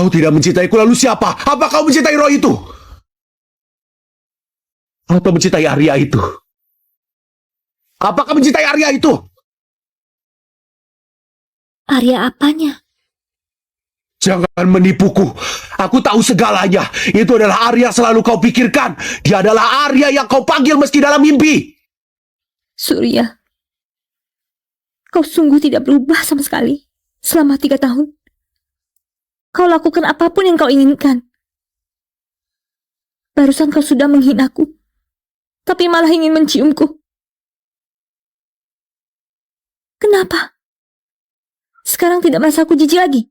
Kau tidak mencintaiku, lalu siapa? Apa kau mencintai Roy itu? Atau mencintai Arya itu? Apakah mencintai Arya itu? Arya apanya? Jangan menipuku. Aku tahu segalanya. Itu adalah Arya selalu kau pikirkan. Dia adalah Arya yang kau panggil meski dalam mimpi. Surya, kau sungguh tidak berubah sama sekali selama 3 tahun. Kau lakukan apapun yang kau inginkan. Barusan kau sudah menghinaku, tapi malah ingin menciumku. Kenapa? Sekarang tidak merasa aku jijik lagi?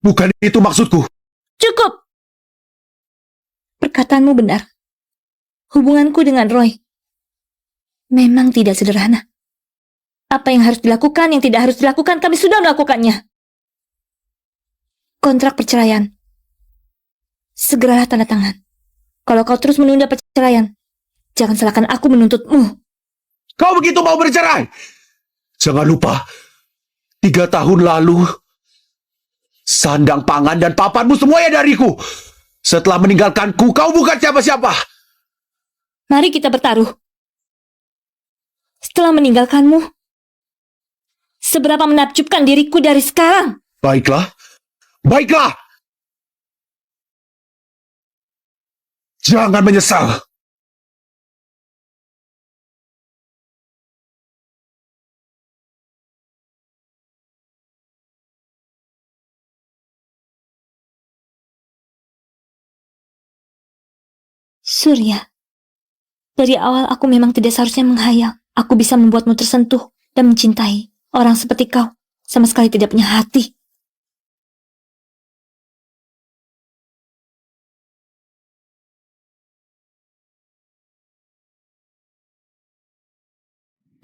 Bukan itu maksudku. Cukup! Perkataanmu benar. Hubunganku dengan Roy memang tidak sederhana. Apa yang harus dilakukan, yang tidak harus dilakukan, kami sudah melakukannya. Kontrak perceraian. Segeralah tanda tangan. Kalau kau terus menunda perceraian, jangan salahkan aku menuntutmu. Kau begitu mau bercerai? Jangan lupa, 3 tahun lalu, sandang pangan dan papanmu semuanya dariku. Setelah meninggalkanku, kau bukan siapa-siapa. Mari kita bertaruh. Setelah meninggalkanmu, seberapa menakjubkan diriku dari sekarang? Baiklah. Baiklah. Jangan menyesal. Surya, dari awal aku memang tidak seharusnya menghayal aku bisa membuatmu tersentuh dan mencintai orang seperti kau. Sama sekali tidak punya hati.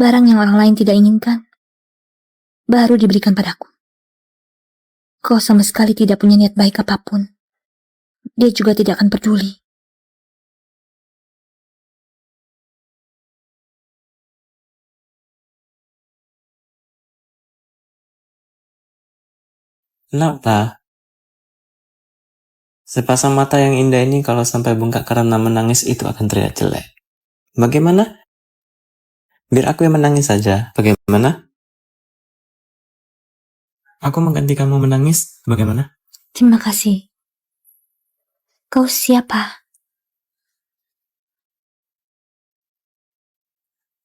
Barang yang orang lain tidak inginkan baru diberikan padaku. Kau sama sekali tidak punya niat baik apapun. Dia juga tidak akan peduli. Kenapa? Sepasang mata yang indah ini kalau sampai bengkak karena menangis itu akan terlihat jelek. Bagaimana? Biar aku yang menangis saja. Bagaimana? Aku mengganti kamu menangis. Bagaimana? Terima kasih. Kau siapa?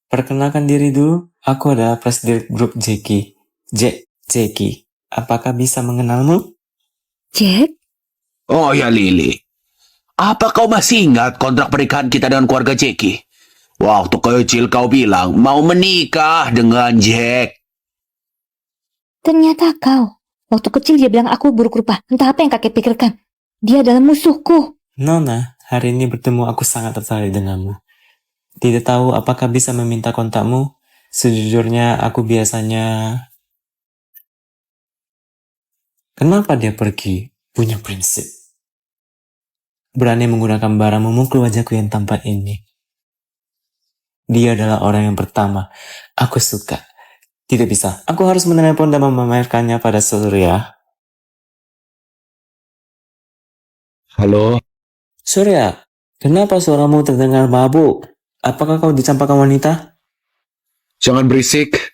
Perkenalkan diri dulu. Aku adalah presiden grup Jeki. Jeki. Apakah bisa mengenalmu? Jack? Oh ya, Lily. Apa kau masih ingat kontrak pernikahan kita dengan keluarga Jackie? Waktu kecil kau bilang mau menikah dengan Jack. Ternyata kau. Waktu kecil dia bilang aku buruk rupa. Entah apa yang kakek pikirkan. Dia adalah musuhku. Nona, hari ini bertemu aku sangat tertarik denganmu. Tidak tahu apakah bisa meminta kontakmu. Sejujurnya aku biasanya... Kenapa dia pergi? Punya prinsip. Berani menggunakan barang memukul wajahku yang tampan ini. Dia adalah orang yang pertama. Aku suka. Tidak bisa. Aku harus menelepon dan memamerkannya pada Surya. Halo? Surya, kenapa suaramu terdengar mabuk? Apakah kau dicampakkan wanita? Jangan berisik.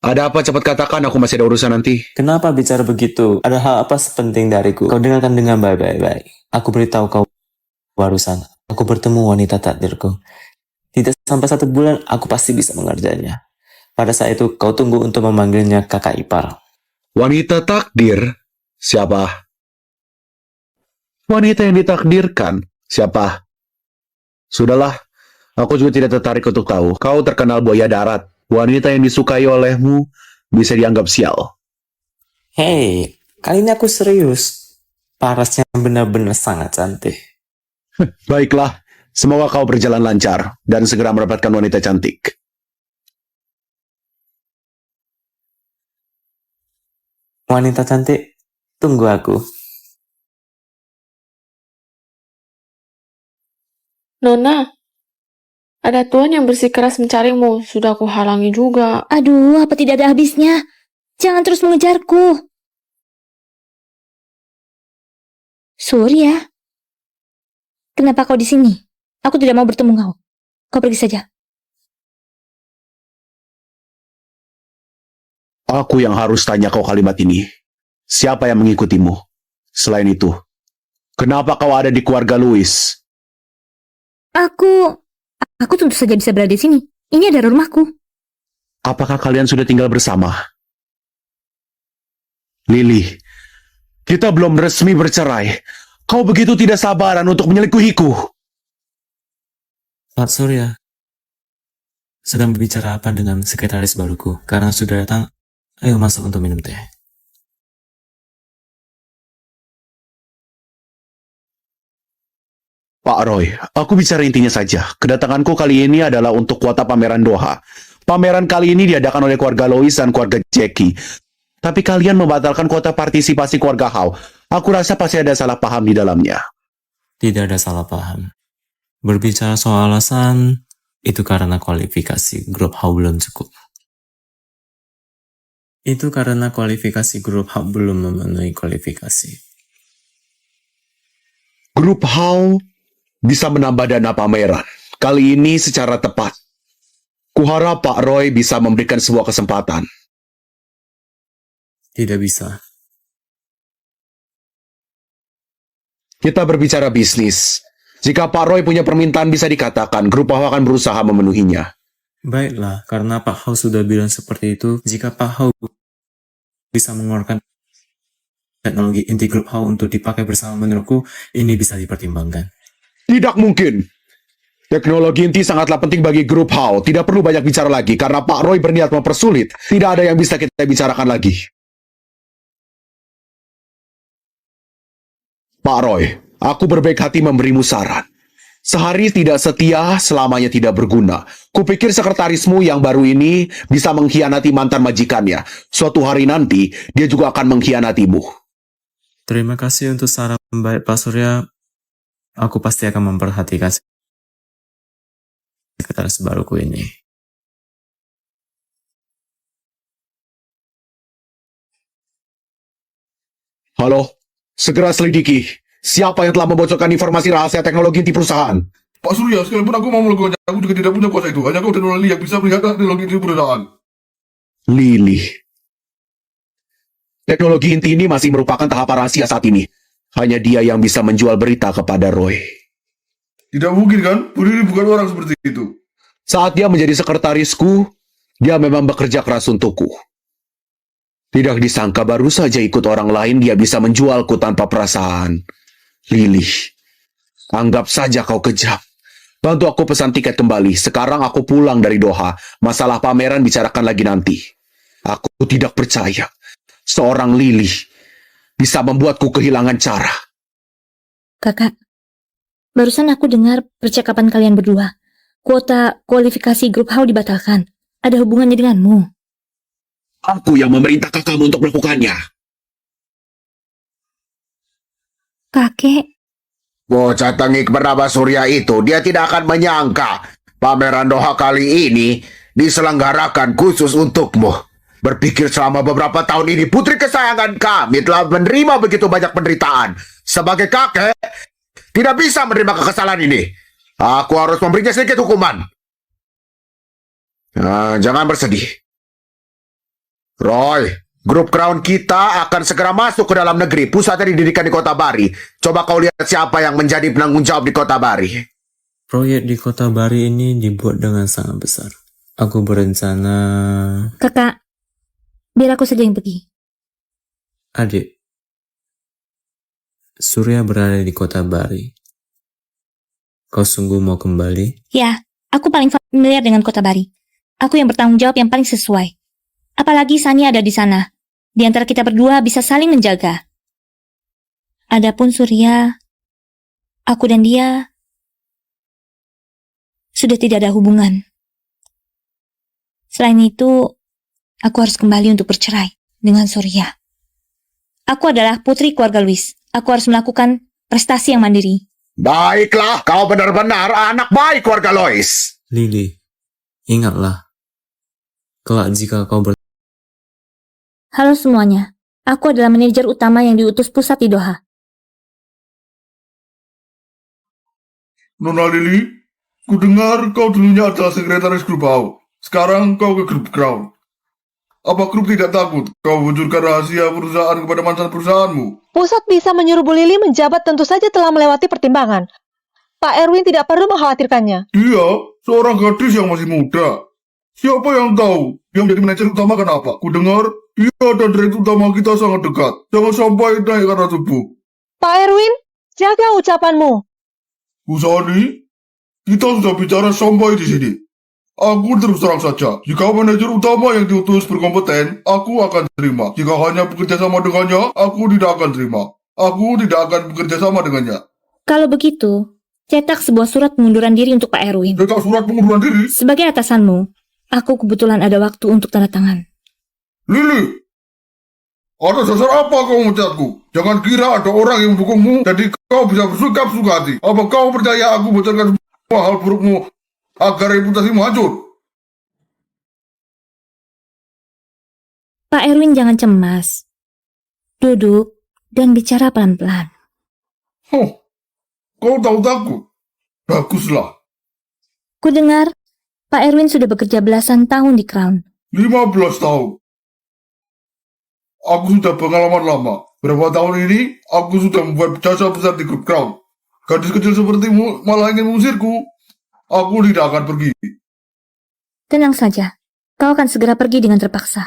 Ada apa cepat katakan, aku masih ada urusan nanti. Kenapa bicara begitu? Ada hal apa sepenting dariku? Kau dengarkan dengan baik-baik. Aku beritahu kau barusan. Aku bertemu wanita takdirku. Tidak sampai 1 bulan, aku pasti bisa mengerjanya. Pada saat itu, kau tunggu untuk memanggilnya kakak ipar. Wanita takdir? Siapa? Wanita yang ditakdirkan? Siapa? Sudahlah, aku juga tidak tertarik untuk tahu. Kau terkenal buaya darat. Wanita yang disukai olehmu bisa dianggap sial. Hei, kali ini aku serius. Parasnya benar-benar sangat cantik. Baiklah, semoga kau berjalan lancar dan segera mendapatkan wanita cantik. Wanita cantik, tunggu aku. Nona, ada tuan yang bersikeras mencarimu. Sudah aku halangi juga. Aduh, apa tidak ada habisnya? Jangan terus mengejarku. Surya, kenapa kau di sini? Aku tidak mau bertemu kau. Kau pergi saja. Aku yang harus tanya kau kalimat ini. Siapa yang mengikutimu? Selain itu, kenapa kau ada di keluarga Louis? Aku tentu saja bisa berada di sini. Ini adalah rumahku. Apakah kalian sudah tinggal bersama? Lily, kita belum resmi bercerai. Kau begitu tidak sabaran untuk menyelingkuhiku. Pak Surya, sedang berbicara apa dengan sekretaris baruku? Karena sudah datang, ayo masuk untuk minum teh. Pak Roy, aku bicara intinya saja. Kedatanganku kali ini adalah untuk kuota pameran Doha. Pameran kali ini diadakan oleh keluarga Lois dan keluarga Jackie. Tapi kalian membatalkan kuota partisipasi keluarga Howe. Aku rasa pasti ada salah paham di dalamnya. Tidak ada salah paham. Berbicara soal alasan, itu karena kualifikasi grup Howe belum cukup. Itu karena kualifikasi grup Howe belum memenuhi kualifikasi. Grup Howe bisa menambah dana pameran. Kali ini secara tepat. Kuharap Pak Roy bisa memberikan sebuah kesempatan. Tidak bisa. Kita berbicara bisnis. Jika Pak Roy punya permintaan bisa dikatakan, grup Howe akan berusaha memenuhinya. Baiklah, karena Pak Howe sudah bilang seperti itu, jika Pak Howe bisa mengeluarkan teknologi inti grup Howe untuk dipakai bersama, menurutku ini bisa dipertimbangkan. Tidak mungkin. Teknologi inti sangatlah penting bagi grup Howe. Tidak perlu banyak bicara lagi, karena Pak Roy berniat mempersulit. Tidak ada yang bisa kita bicarakan lagi. Pak Roy, aku berbaik hati memberimu saran. Sehari tidak setia, selamanya tidak berguna. Kupikir sekretarismu yang baru ini bisa mengkhianati mantan majikannya. Suatu hari nanti, dia juga akan mengkhianatimu. Terima kasih untuk saran baik Pak Surya. Aku pasti akan memperhatikan sekretaris baruku ini. Halo, segera selidiki. Siapa yang telah membocorkan informasi rahasia teknologi inti perusahaan? Pak Surya, sekalipun aku mau melakukannya, aku juga tidak punya kuasa itu. Hanya kau dan Lali yang bisa melihat teknologi di perusahaan. Lily. Teknologi inti ini masih merupakan tahap rahasia saat ini. Hanya dia yang bisa menjual berita kepada Roy. Tidak mungkin kan? Putri bukan orang seperti itu. Saat dia menjadi sekretarisku, dia memang bekerja keras untukku. Tidak disangka baru saja ikut orang lain dia bisa menjualku tanpa perasaan. Lily, anggap saja kau kejam. Bantu aku pesan tiket kembali. Sekarang aku pulang dari Doha. Masalah pameran bicarakan lagi nanti. Aku tidak percaya seorang Lily bisa membuatku kehilangan cara. Kakak, barusan aku dengar percakapan kalian berdua. Kuota kualifikasi grup Howe dibatalkan. Ada hubungannya denganmu. Aku yang memerintahkan kamu untuk melakukannya. Kakek, Bocah tengik bernama Surya itu, dia tidak akan menyangka pameran Doha kali ini diselenggarakan khusus untukmu. Berpikir selama beberapa tahun ini putri kesayangan kami telah menerima begitu banyak penderitaan. Sebagai kakek, tidak bisa menerima kekesalan ini. Aku harus memberinya sedikit hukuman. Nah, jangan bersedih. Roy, grup Crown kita akan segera masuk ke dalam negeri. Pusatnya didirikan di Kota Bari. Coba kau lihat siapa yang menjadi penanggung jawab di Kota Bari. Proyek di Kota Bari ini dibuat dengan sangat besar. Aku berencana... kakak, biar aku saja yang pergi. Adik, Surya berada di Kota Bari. Kau sungguh mau kembali? Ya, aku paling familiar dengan Kota Bari. Aku yang bertanggung jawab yang paling sesuai. Apalagi Sani ada di sana. Di antara kita berdua bisa saling menjaga. Adapun Surya, aku dan dia sudah tidak ada hubungan. Selain itu, aku harus kembali untuk bercerai dengan Surya. Aku adalah putri keluarga Louis. Aku harus melakukan prestasi yang mandiri. Baiklah, kau benar-benar anak baik keluarga Lois. Lily, ingatlah. Kelak jika kau Halo semuanya, aku adalah manajer utama yang diutus pusat di Doha. Nona Lily, ku dengar kau dulunya adalah sekretaris grup AU. Sekarang kau ke grup Crown. Apa grup tidak takut kau bocorkan rahasia perusahaan kepada mantan perusahaanmu? Pusat bisa menyuruh Bu Lili menjabat tentu saja telah melewati pertimbangan. Pak Erwin tidak perlu mengkhawatirkannya. Dia seorang gadis yang masih muda. Siapa yang tahu yang menjadi manajer utama kenapa? Ku dengar dia dan direktur utama kita sangat dekat. Jangan sampai naik karena subuh. Pak Erwin, jaga ucapanmu. Bu Sani, kita sudah bicara sampai di sini. Aku terus terang saja, jika manajer utama yang diutus berkompeten, aku akan terima. Jika hanya bekerja sama dengannya, aku tidak akan terima. Aku tidak akan bekerja sama dengannya. Kalau begitu, cetak sebuah surat pengunduran diri untuk Pak Erwin. Dekat surat pengunduran diri, Sebagai atasanmu, aku kebetulan ada waktu untuk tanda tangan. Lili, atas dasar apa kau mencatku? Jangan kira ada orang yang mendukungmu, jadi kau bisa bersikap suka hati. Apa kau percaya aku bocorkan semua hal burukmu agar reputasimu hancur? Pak Erwin jangan cemas. Duduk dan bicara pelan-pelan. Kau tahu takut? Baguslah. Ku dengar Pak Erwin sudah bekerja belasan tahun di Crown. 15 tahun. Aku sudah pengalaman lama. Berapa tahun ini, aku sudah membuat jasa besar di grup Crown. Gadis kecil sepertimu malah ingin mengusirku. Aku tidak akan pergi. Tenang saja, kau akan segera pergi dengan terpaksa.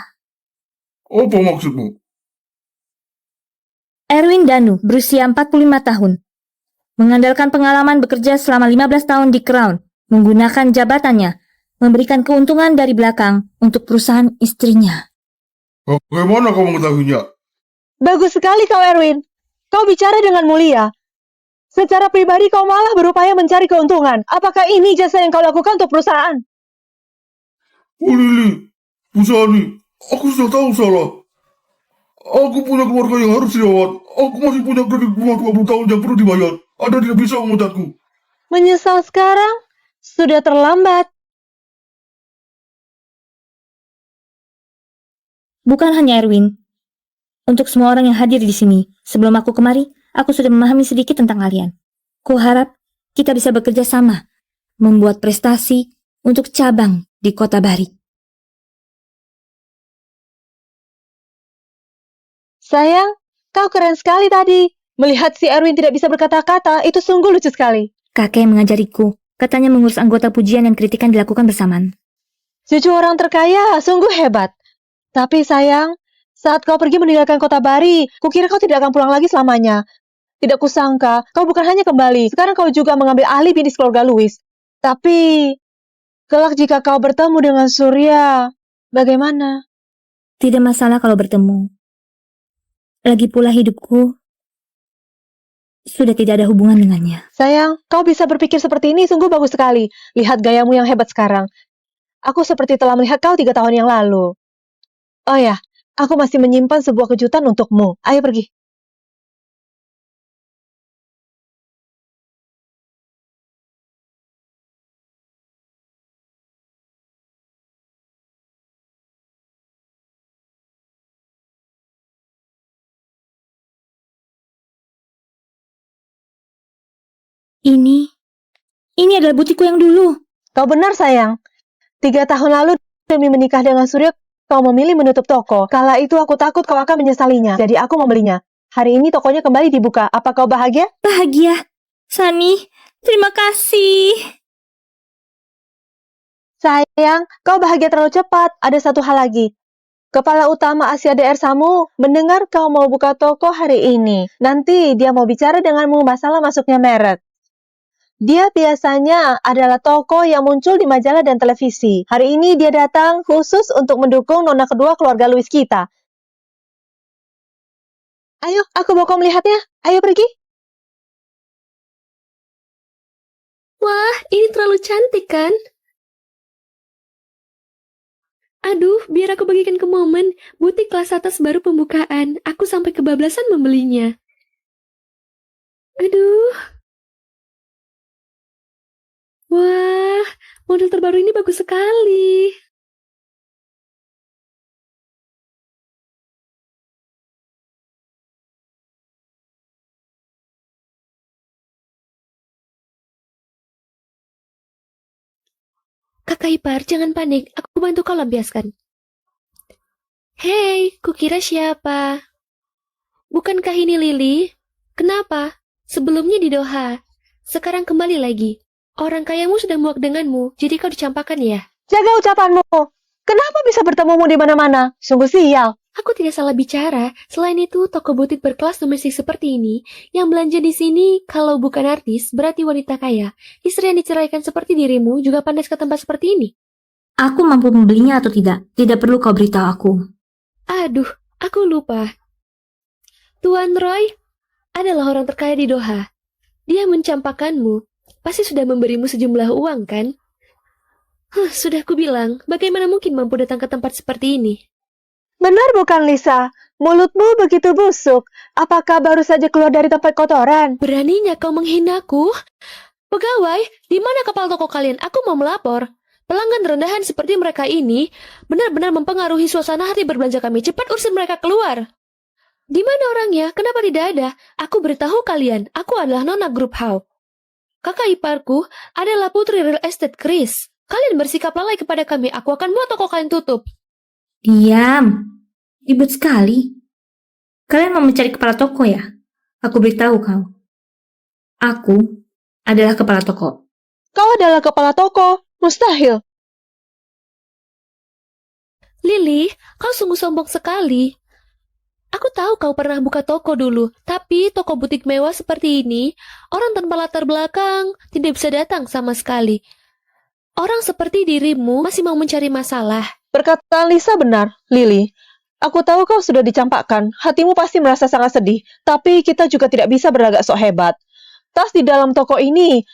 Apa maksudmu? Erwin Danu berusia 45 tahun. Mengandalkan pengalaman bekerja selama 15 tahun di Crown, menggunakan jabatannya, memberikan keuntungan dari belakang untuk perusahaan istrinya. Bagaimana kau mengetahuinya? Bagus sekali kau Erwin. Kau bicara dengan mulia. Secara pribadi kau malah berupaya mencari keuntungan. Apakah ini jasa yang kau lakukan untuk perusahaan? Oh Lili, Bu Sani, aku sudah tahu salah. Aku punya keluarga yang harus dirawat. Aku masih punya kredit rumah 20 tahun yang perlu dibayar. Anda tidak bisa memecatku. Menyesal sekarang? Sudah terlambat. Bukan hanya Erwin. Untuk semua orang yang hadir di sini, sebelum aku kemari, aku sudah memahami sedikit tentang kalian. Kuharap kita bisa bekerja sama, membuat prestasi untuk cabang di Kota Bari. Sayang, kau keren sekali tadi. Melihat si Erwin tidak bisa berkata-kata, itu sungguh lucu sekali. Kakek yang mengajariku, katanya mengurus anggota pujian dan kritikan dilakukan bersamaan. Cucu orang terkaya, sungguh hebat. Tapi sayang, saat kau pergi meninggalkan Kota Bari, kukira kau tidak akan pulang lagi selamanya. Tidak kusangka, kau bukan hanya kembali, sekarang kau juga mengambil alih bisnis keluarga Louis. Tapi, kelak jika kau bertemu dengan Surya, bagaimana? Tidak masalah kalau bertemu. Lagi pula hidupku sudah tidak ada hubungan dengannya. Sayang, kau bisa berpikir seperti ini sungguh bagus sekali. Lihat gayamu yang hebat sekarang. Aku seperti telah melihat kau 3 tahun yang lalu. Oh ya, aku masih menyimpan sebuah kejutan untukmu. Ayo pergi. Ini adalah butikku yang dulu. Kau benar sayang. 3 tahun lalu demi menikah dengan Surya, kau memilih menutup toko. Kala itu aku takut kau akan menyesalinya. Jadi aku membelinya. Hari ini tokonya kembali dibuka. Apa kau bahagia? Bahagia. Sani, terima kasih. Sayang, kau bahagia terlalu cepat. Ada satu hal lagi. Kepala utama Asia DR Samu mendengar kau mau buka toko hari ini. Nanti dia mau bicara denganmu masalah masuknya merek. Dia biasanya adalah toko yang muncul di majalah dan televisi. Hari ini dia datang khusus untuk mendukung nona kedua keluarga Louis kita. Ayo, aku bawa kau melihatnya. Ayo pergi. Wah, ini terlalu cantik kan? Aduh, biar aku bagikan ke Momen. Butik kelas atas baru pembukaan. Aku sampai kebablasan membelinya. Aduh. Wah, model terbaru ini bagus sekali. Kakak ipar, jangan panik. Aku bantu kau lampiaskan. Hei, kukira siapa? Bukankah ini Lily? Kenapa? Sebelumnya di Doha. Sekarang kembali lagi. Orang kayamu sudah muak denganmu, jadi kau dicampakkan ya? Jaga ucapanmu. Kenapa bisa bertemumu di mana-mana? Sungguh sial. Aku tidak salah bicara. Selain itu, toko butik berkelas domestik seperti ini, yang belanja di sini, kalau bukan artis, berarti wanita kaya. Istri yang diceraikan seperti dirimu juga pantas ke tempat seperti ini. Aku mampu membelinya atau tidak? Tidak perlu kau beritahu aku. Aduh, aku lupa. Tuan Roy adalah orang terkaya di Doha. Dia mencampakkanmu. Pasti sudah memberimu sejumlah uang, kan? Sudah kubilang, bagaimana mungkin mampu datang ke tempat seperti ini? Benar bukan, Lisa? Mulutmu begitu busuk. Apakah baru saja keluar dari tempat kotoran? Beraninya kau menghinaku? Pegawai, di mana kepala toko kalian? Aku mau melapor. Pelanggan rendahan seperti mereka ini benar-benar mempengaruhi suasana hati berbelanja kami. Cepat urusin mereka keluar. Di mana orangnya? Kenapa tidak ada? Aku beritahu kalian, aku adalah Nona Grup Hau. Kakak iparku adalah putri real estate Chris. Kalian bersikap lalai kepada kami, aku akan buat toko kalian tutup. Diam. Ribut sekali. Kalian mau mencari kepala toko ya? Aku beritahu kau. Aku adalah kepala toko. Kau adalah kepala toko. Mustahil. Lily, kau sungguh sombong sekali. Aku tahu kau pernah buka toko dulu, tapi toko butik mewah seperti ini, orang tanpa latar belakang tidak bisa datang sama sekali. Orang seperti dirimu masih mau mencari masalah. Perkataan Lisa benar, Lily. Aku tahu kau sudah dicampakkan. Hatimu pasti merasa sangat sedih. Tapi kita juga tidak bisa berlagak sok hebat. Tas di dalam toko ini,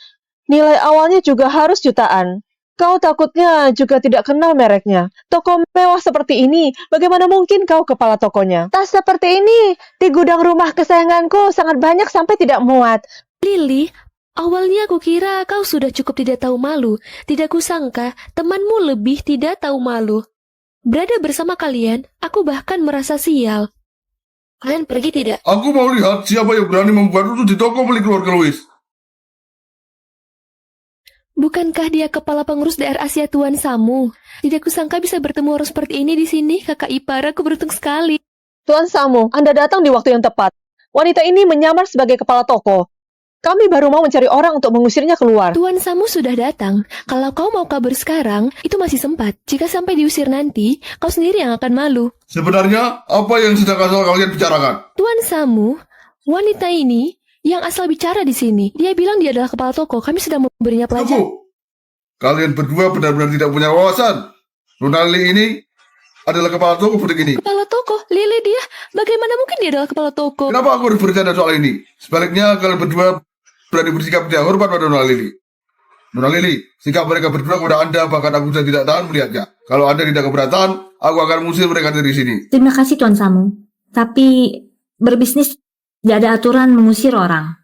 nilai awalnya juga harus jutaan. Kau takutnya juga tidak kenal mereknya. Toko mewah seperti ini, bagaimana mungkin kau kepala tokonya? Tas seperti ini, di gudang rumah kesayanganku sangat banyak sampai tidak muat. Lily, awalnya aku kira kau sudah cukup tidak tahu malu. Tidak kusangka temanmu lebih tidak tahu malu. Berada bersama kalian, aku bahkan merasa sial. Kalian pergi tidak? Aku mau lihat siapa yang berani membuat rusuh di toko milik keluarga Louis. Bukankah dia kepala pengurus daerah Asia Tuan Samu? Tidak kusangka bisa bertemu orang seperti ini di sini, kakak ipar. Aku beruntung sekali. Tuan Samu, Anda datang di waktu yang tepat. Wanita ini menyamar sebagai kepala toko. Kami baru mau mencari orang untuk mengusirnya keluar. Tuan Samu sudah datang. Kalau kau mau kabur sekarang, itu masih sempat. Jika sampai diusir nanti, kau sendiri yang akan malu. Sebenarnya, apa yang sedang kalian bicarakan? Tuan Samu, wanita ini yang asal bicara di sini. Dia bilang dia adalah kepala toko. Kami sedang memberinya pelajaran. Tunggu. Kalian berdua benar-benar tidak punya wawasan. Nona Lily ini adalah kepala toko butik ini. Kepala toko? Lily dia? Bagaimana mungkin dia adalah kepala toko? Kenapa aku harus bercanda soal ini? Sebaliknya, kalian berdua berani bersikap tidak hormat pada Nona Lily. Nona Lily, sikap mereka berdua kepada Anda bahkan aku sudah tidak tahan melihatnya. Kalau Anda tidak keberatan, aku akan mengusir mereka dari sini. Terima kasih Tuan Samu. Tapi berbisnis tidak ada aturan mengusir orang.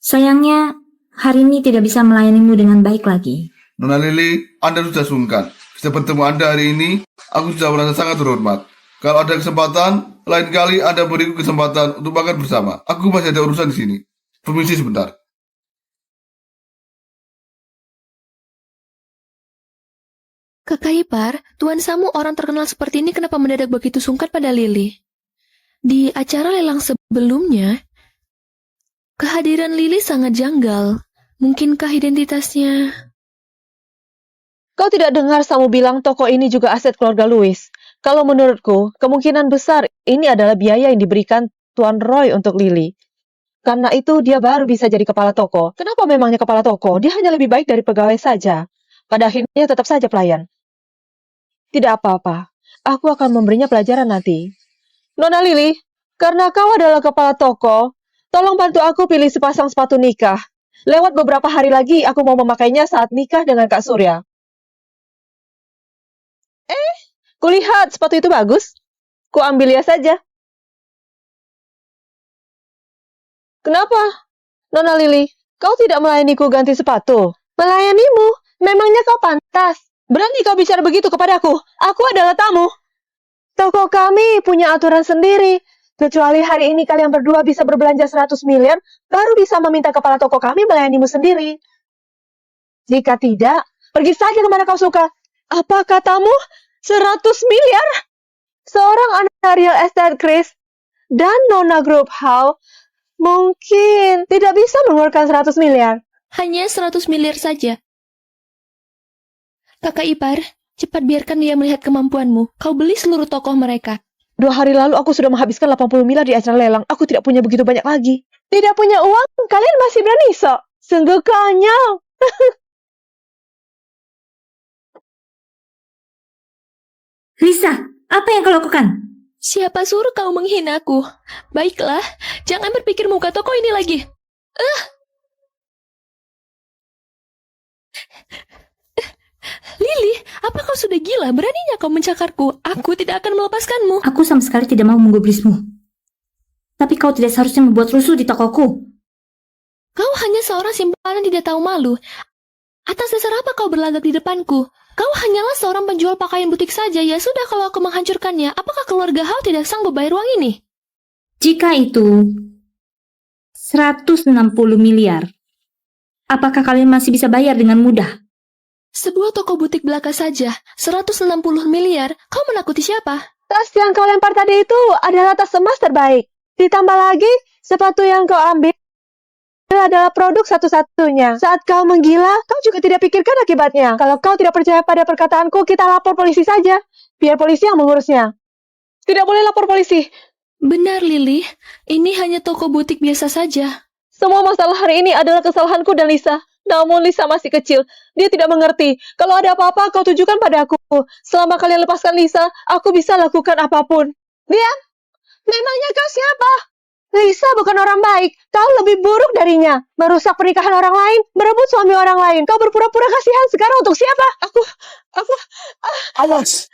Sayangnya, hari ini tidak bisa melayanimu dengan baik lagi. Nona Lily, Anda sudah sungkan. Bisa bertemu Anda hari ini, aku sudah merasa sangat terhormat. Kalau ada kesempatan, lain kali Anda beriku kesempatan untuk makan bersama. Aku masih ada urusan di sini. Permisi sebentar. Kakak ipar, Tuan Samu orang terkenal seperti ini kenapa mendadak begitu sungkan pada Lily? Di acara lelang sebelumnya, kehadiran Lily sangat janggal. Mungkinkah identitasnya? Kau tidak dengar Samu bilang toko ini juga aset keluarga Louis. Kalau menurutku, kemungkinan besar ini adalah biaya yang diberikan Tuan Roy untuk Lily. Karena itu dia baru bisa jadi kepala toko. Kenapa memangnya kepala toko? Dia hanya lebih baik dari pegawai saja. Pada akhirnya tetap saja pelayan. Tidak apa-apa. Aku akan memberinya pelajaran nanti. Nona Lily, karena kau adalah kepala toko, tolong bantu aku pilih sepasang sepatu nikah. Lewat beberapa hari lagi, aku mau memakainya saat nikah dengan Kak Surya. Kulihat sepatu itu bagus. Ku ambil ya saja. Kenapa? Nona Lily, kau tidak melayaniku ganti sepatu. Melayanimu? Memangnya kau pantas? Berani kau bicara begitu kepadaku? Aku adalah tamu. Toko kami punya aturan sendiri. Kecuali hari ini kalian berdua bisa berbelanja 100 miliar, baru bisa meminta kepala toko kami melayanimu sendiri. Jika tidak, Pergi saja kemana kau suka. Apa katamu? 100 miliar? Seorang anak real estate Chris dan Nona Group How mungkin tidak bisa mengeluarkan 100 miliar. Hanya 100 miliar saja. Kakak ipar, cepat biarkan dia melihat kemampuanmu. Kau beli seluruh tokoh mereka. 2 hari lalu aku sudah menghabiskan 80 miliar di acara lelang. Aku tidak punya begitu banyak lagi. Tidak punya uang? Kalian masih berani, sok? Sungguh konyol. Lisa, apa yang kau lakukan? Siapa suruh kau menghinaku? Baiklah, jangan berpikir muka toko ini lagi. Lily, apa kau sudah gila? Beraninya kau mencakarku. Aku tidak akan melepaskanmu. Aku sama sekali tidak mau menggubrismu. Tapi kau tidak seharusnya membuat rusuh di tokoku. Kau hanya seorang simpanan tidak tahu malu. Atas dasar apa kau berlagak di depanku? Kau hanyalah seorang penjual pakaian butik saja. Ya sudah, kalau aku menghancurkannya, apakah keluarga Hao tidak sanggup bayar uang ini? Jika itu 160 miliar, apakah kalian masih bisa bayar dengan mudah? Sebuah toko butik belaka saja, 160 miliar. Kau menakuti siapa? Tas yang kau lempar tadi itu adalah tas emas terbaik. Ditambah lagi, sepatu yang kau ambil adalah produk satu-satunya. Saat kau menggila, kau juga tidak pikirkan akibatnya. Kalau kau tidak percaya pada perkataanku, kita lapor polisi saja. Biar polisi yang mengurusnya. Tidak boleh lapor polisi. Benar, Lily. Ini hanya toko butik biasa saja. Semua masalah hari ini adalah kesalahanku dan Lisa. Namun Lisa masih kecil. Dia tidak mengerti. Kalau ada apa-apa, kau tunjukkan padaku. Selama kalian lepaskan Lisa, aku bisa lakukan apapun. Diam! Memangnya kau siapa? Lisa bukan orang baik. Kau lebih buruk darinya. Merusak pernikahan orang lain, merebut suami orang lain. Kau berpura-pura kasihan sekarang untuk siapa? Aku... Awas!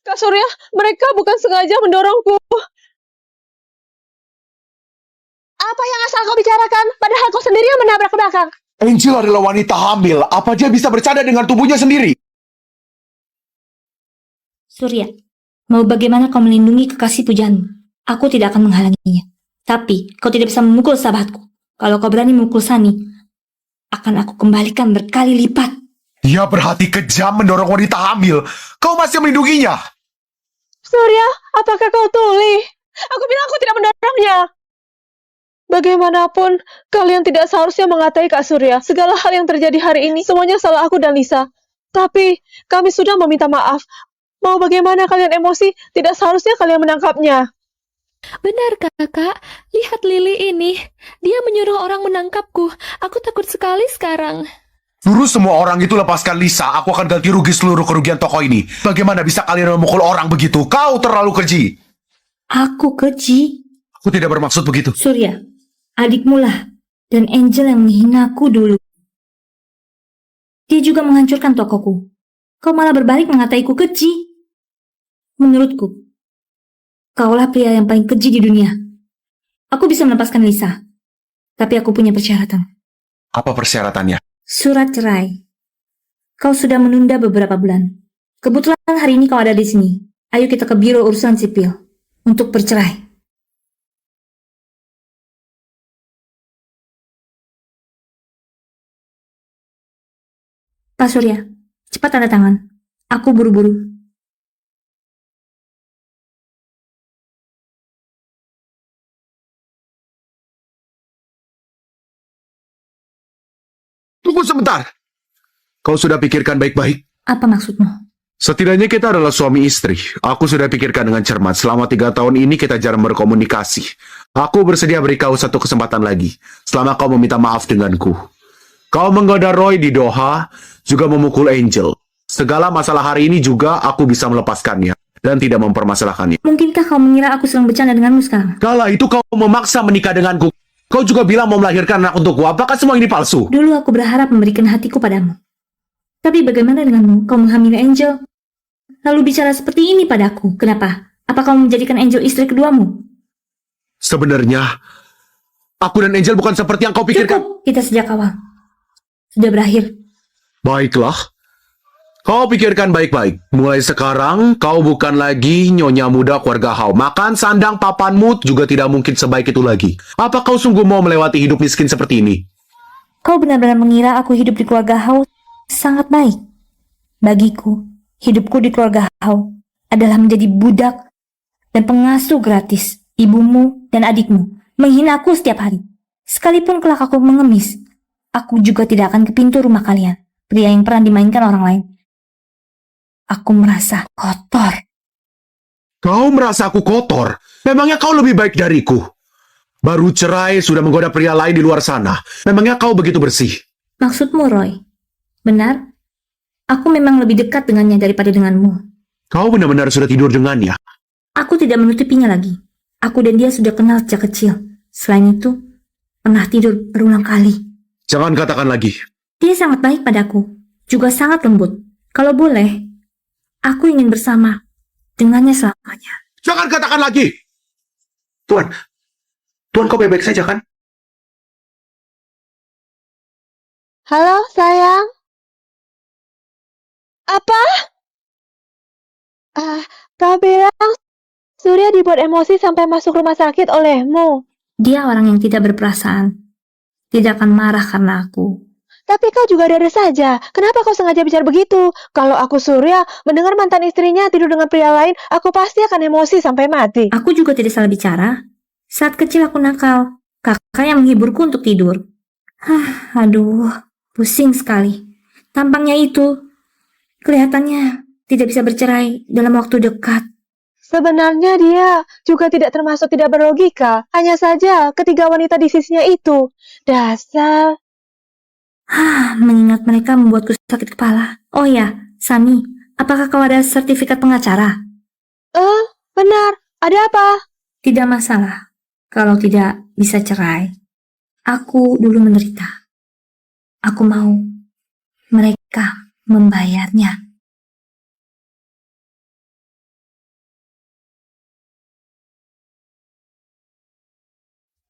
Kak Surya, mereka bukan sengaja mendorongku. Apa yang asal kau bicarakan? Padahal kau sendiri yang menabrak ke belakang. Angel adalah wanita hamil. Apa dia bisa bercanda dengan tubuhnya sendiri? Surya, mau bagaimana kau melindungi kekasih pujaanmu? Aku tidak akan menghalanginya. Tapi kau tidak bisa memukul sahabatku. Kalau kau berani memukul Sani, akan aku kembalikan berkali lipat. Dia berhati kejam mendorong wanita hamil. Kau masih melindunginya. Surya, apakah kau tuli? Aku bilang aku tidak mendorongnya. Bagaimanapun, kalian tidak seharusnya mengatai Kak Surya. Segala hal yang terjadi hari ini, semuanya salah aku dan Lisa. Tapi, kami sudah meminta maaf. Mau bagaimana kalian emosi, tidak seharusnya kalian menangkapnya. Benar, kakak. Lihat Lily ini. Dia menyuruh orang menangkapku. Aku takut sekali sekarang. Suruh semua orang itu lepaskan Lisa. Aku akan ganti rugi seluruh kerugian toko ini. Bagaimana bisa kalian memukul orang begitu? Kau terlalu keji. Aku keji? Aku tidak bermaksud begitu. Surya, adikmu lah. Dan Angel yang menghinaku dulu. Dia juga menghancurkan tokoku. Kau malah berbalik mengataiku keji. Menurutku, kaulah pria yang paling keji di dunia. Aku bisa melepaskan Lisa. Tapi aku punya persyaratan. Apa persyaratannya? Surat cerai. Kau sudah menunda beberapa bulan. Kebetulan hari ini kau ada di sini. Ayo kita ke biro urusan sipil untuk bercerai. Pak Surya, cepat tanda tangan. Aku buru-buru. Tunggu sebentar. Kau sudah pikirkan baik-baik? Apa maksudmu? Setidaknya kita adalah suami istri. Aku sudah pikirkan dengan cermat. Selama 3 tahun ini kita jarang berkomunikasi. Aku bersedia beri kau satu kesempatan lagi. Selama kau meminta maaf denganku. Kau menggoda Roy di Doha, juga memukul Angel. Segala masalah hari ini juga aku bisa melepaskannya. Dan tidak mempermasalahkannya. Mungkinkah kau mengira aku sedang bercanda denganmu sekarang? Kala itu kau memaksa menikah denganku. Kau juga bilang mau melahirkan anak untukku. Apakah semua ini palsu? Dulu aku berharap memberikan hatiku padamu. Tapi bagaimana denganmu? Kau menghamili Angel. Lalu bicara seperti ini padaku. Kenapa? Apa kau menjadikan Angel istri keduamu? Sebenarnya, aku dan Angel bukan seperti yang kau pikirkan. Cukup, kita sejak awal sudah berakhir. Baiklah. Kau pikirkan baik-baik. Mulai sekarang, kau bukan lagi nyonya muda keluarga Hao. Makan sandang papanmu juga tidak mungkin sebaik itu lagi. Apa kau sungguh mau melewati hidup miskin seperti ini? Kau benar-benar mengira aku hidup di keluarga Hao sangat baik. Bagiku, hidupku di keluarga Hao adalah menjadi budak dan pengasuh gratis. Ibumu dan adikmu menghina aku setiap hari. Sekalipun kelak aku mengemis, aku juga tidak akan ke pintu rumah kalian, pria yang pernah dimainkan orang lain. Aku merasa kotor. Kau merasa aku kotor? Memangnya kau lebih baik dariku? Baru cerai sudah menggoda pria lain di luar sana. Memangnya kau begitu bersih? Maksudmu, Roy? Benar? Aku memang lebih dekat dengannya daripada denganmu. Kau benar-benar sudah tidur dengannya? Aku tidak menutupinya lagi. Aku dan dia sudah kenal sejak kecil. Selain itu, pernah tidur berulang kali. Jangan katakan lagi. Dia sangat baik padaku, juga sangat lembut. Kalau boleh, aku ingin bersama dengannya selamanya. Jangan katakan lagi! Tuan kau baik-baik saja kan? Halo, sayang. Apa? Kau bilang Surya dibuat emosi sampai masuk rumah sakit olehmu. Dia orang yang tidak berperasaan. Tidak akan marah karena aku. Tapi kau juga ada saja. Kenapa kau sengaja bicara begitu? Kalau aku Surya, mendengar mantan istrinya tidur dengan pria lain, aku pasti akan emosi sampai mati. Aku juga tidak salah bicara. Saat kecil aku nakal. Kakak yang menghiburku untuk tidur. Aduh, pusing sekali. Tampangnya itu, kelihatannya tidak bisa bercerai dalam waktu dekat. Sebenarnya dia juga tidak termasuk tidak berlogika. Hanya saja ketiga wanita di sisinya itu. Dasar. Mengingat mereka membuatku sakit kepala. Oh ya, Sani, apakah kau ada sertifikat pengacara? Benar. Ada apa? Tidak masalah. Kalau tidak bisa cerai. Aku dulu menderita. Aku mau mereka membayarnya.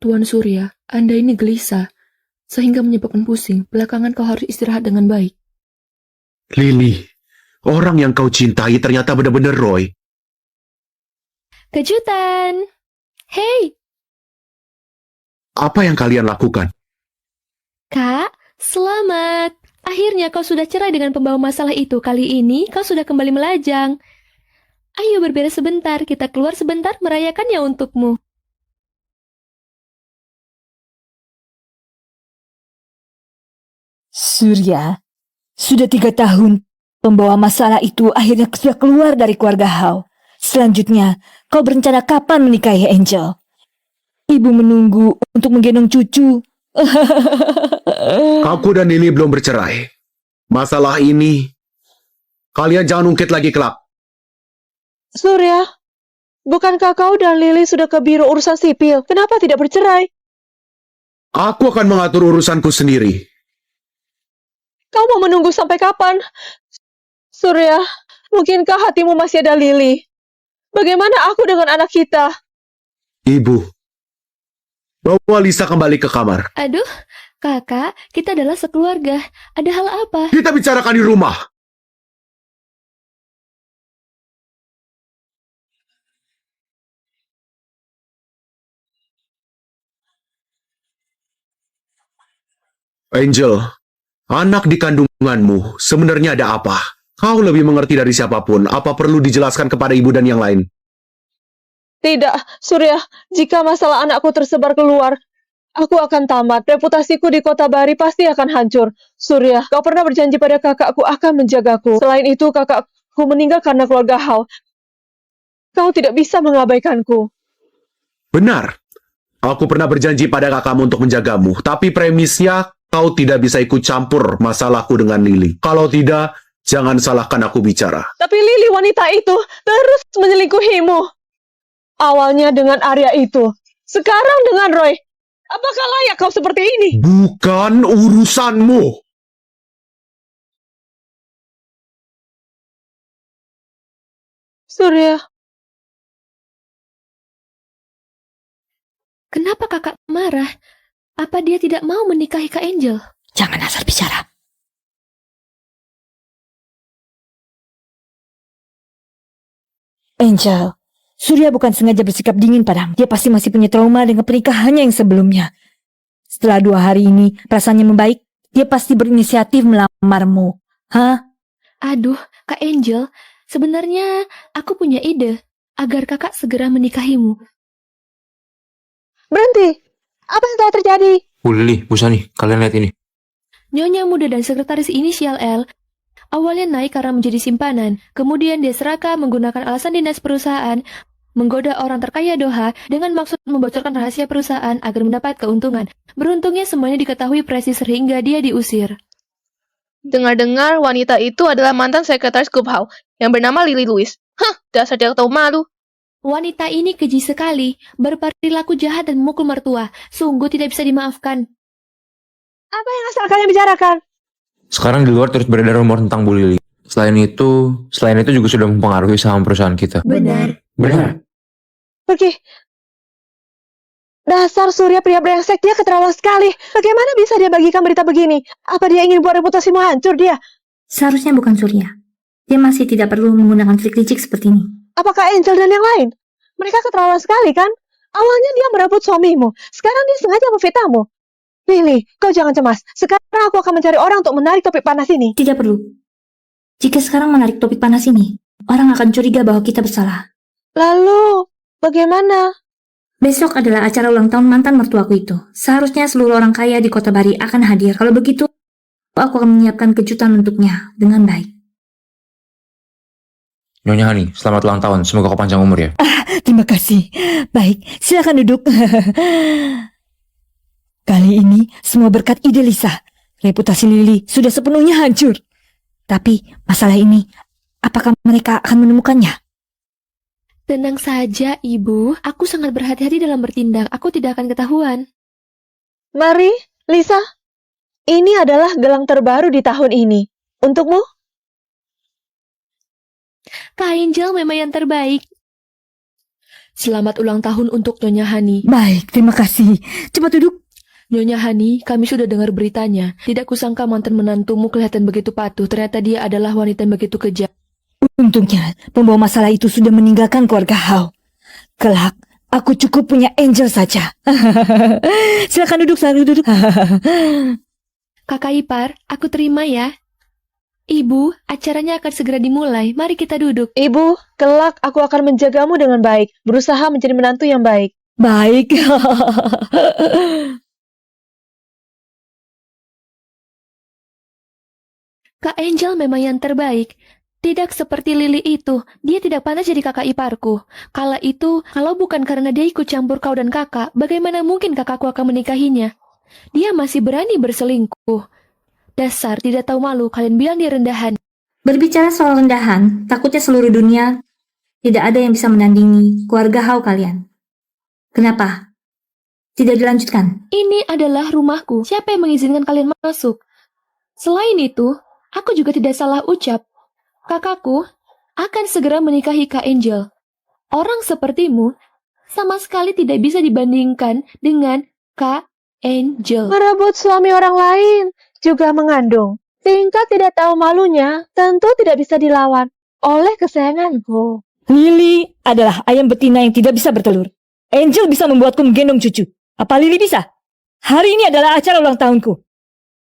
Tuan Surya, Anda ini gelisah, sehingga menyebabkan pusing. Belakangan kau harus istirahat dengan baik. Lily, orang yang kau cintai ternyata benar-benar Roy. Kejutan! Hei, Apa yang kalian lakukan? Kak, selamat! Akhirnya kau sudah cerai dengan pembawa masalah itu. Kali ini kau sudah kembali melajang. Ayo berberes sebentar, kita keluar sebentar merayakannya untukmu. Surya, sudah 3 tahun pembawa masalah itu akhirnya sudah keluar dari keluarga Hao. Selanjutnya, kau berencana kapan menikahi Angel? Ibu menunggu untuk menggendong cucu. Aku dan Lily belum bercerai. Masalah ini, kalian jangan ungkit lagi kelak. Surya, bukankah kau dan Lily sudah ke biro urusan sipil? Kenapa tidak bercerai? Aku akan mengatur urusanku sendiri. Kau mau menunggu sampai kapan? Surya, mungkinkah hatimu masih ada Lily? Bagaimana aku dengan anak kita? Ibu, bawa Lisa kembali ke kamar. Aduh, kakak, kita adalah sekeluarga. Ada hal apa? Kita bicarakan di rumah. Angel, anak di kandunganmu sebenarnya ada apa? Kau lebih mengerti dari siapapun. Apa perlu dijelaskan kepada ibu dan yang lain? Tidak, Surya, jika masalah anakku tersebar keluar, aku akan tamat. Reputasiku di kota Bari pasti akan hancur. Surya, kau pernah berjanji pada kakakku akan menjagaku. Selain itu, kakakku meninggal karena keluarga Hao. Kau tidak bisa mengabaikanku. Benar. Aku pernah berjanji pada kakakmu untuk menjagamu. Tapi premisnya, kau tidak bisa ikut campur masalahku dengan Lily. Kalau tidak, jangan salahkan aku bicara. Tapi Lily wanita itu terus menyelingkuhimu. Awalnya dengan Arya itu. Sekarang dengan Roy. Apakah layak kau seperti ini? Bukan urusanmu. Surya, Kenapa kakak marah? Apa dia tidak mau menikahi Kak Angel? Jangan asal bicara. Angel, Surya bukan sengaja bersikap dingin padamu. Dia pasti masih punya trauma dengan pernikahannya yang sebelumnya. Setelah 2 hari ini, perasaannya membaik. Dia pasti berinisiatif melamarmu. Hah? Aduh, Kak Angel, sebenarnya aku punya ide agar kakak segera menikahimu. Berhenti! Apa yang telah terjadi? Bu Lili, Bu Sani, kalian lihat ini. Nyonya muda dan sekretaris inisial L awalnya naik karena menjadi simpanan, kemudian dia serakah menggunakan alasan dinas perusahaan, menggoda orang terkaya Doha dengan maksud membocorkan rahasia perusahaan agar mendapat keuntungan. Beruntungnya semuanya diketahui Presi sehingga dia diusir. Dengar-dengar wanita itu adalah mantan sekretaris Kubhau yang bernama Lily Louis. Hah, dasar dia tahu malu. Wanita ini keji sekali, berperilaku jahat dan memukul mertua. Sungguh tidak bisa dimaafkan. Apa yang asal kalian bicarakan? Sekarang di luar terus beredar rumor tentang Bu Lili. Selain itu juga sudah mempengaruhi saham perusahaan kita. Benar. Benar. Pergi. Dasar Surya pria brengsek, dia keterlaluan sekali. Bagaimana bisa dia bagikan berita begini? Apa dia ingin buat reputasimu hancur dia? Seharusnya bukan Surya. Dia masih tidak perlu menggunakan trik licik seperti ini. Apakah Angel dan yang lain? Mereka keterlaluan sekali kan? Awalnya dia merebut suamimu, sekarang dia sengaja memfitnahmu. Lily, kau jangan cemas. Sekarang aku akan mencari orang untuk menarik topik panas ini. Tidak perlu. Jika sekarang menarik topik panas ini, orang akan curiga bahwa kita bersalah. Lalu, bagaimana? Besok adalah acara ulang tahun mantan mertuaku itu. Seharusnya seluruh orang kaya di Kota Bari akan hadir. Kalau begitu, aku akan menyiapkan kejutan untuknya dengan baik. Nyonya Hani, selamat ulang tahun. Semoga kau panjang umur ya. Terima kasih. Baik, silakan duduk. Kali ini semua berkat ide Lisa. Reputasi Lily sudah sepenuhnya hancur. Tapi masalah ini, apakah mereka akan menemukannya? Tenang saja, Ibu. Aku sangat berhati-hati dalam bertindak. Aku tidak akan ketahuan. Mari, Lisa. Ini adalah gelang terbaru di tahun ini. Untukmu? Kak Angel memang yang terbaik. Selamat ulang tahun untuk Nyonya Hani. Baik, terima kasih. Cepat duduk. Nyonya Hani, kami sudah dengar beritanya. Tidak kusangka mantan menantumu kelihatan begitu patuh. Ternyata dia adalah wanita yang begitu kejam. Untungnya, pembawa masalah itu sudah meninggalkan keluarga Hao. Kelak, aku cukup punya Angel saja. Silakan duduk. Kakak ipar, aku terima ya. Ibu, acaranya akan segera dimulai. Mari kita duduk. Ibu, kelak aku akan menjagamu dengan baik. Berusaha menjadi menantu yang baik. Baik. Kak Angel memang yang terbaik. Tidak seperti Lily itu. Dia tidak pantas jadi kakak iparku. Kalau bukan karena dia ikut campur kau dan kakak, bagaimana mungkin kakakku akan menikahinya? Dia masih berani berselingkuh. Dasar tidak tahu malu, kalian bilang dia rendahan. Berbicara soal rendahan, takutnya seluruh dunia tidak ada yang bisa menandingi keluarga Hao kalian. Kenapa? Tidak dilanjutkan. Ini adalah rumahku. Siapa yang mengizinkan kalian masuk? Selain itu, aku juga tidak salah ucap. Kakakku akan segera menikahi Kak Angel. Orang sepertimu sama sekali tidak bisa dibandingkan dengan Kak Angel. Merebut suami orang lain, juga mengandung. Tingkat tidak tahu malunya, tentu tidak bisa dilawan oleh kesayanganku. Lily adalah ayam betina yang tidak bisa bertelur. Angel bisa membuatku menggendong cucu. Apa Lily bisa? Hari ini adalah acara ulang tahunku.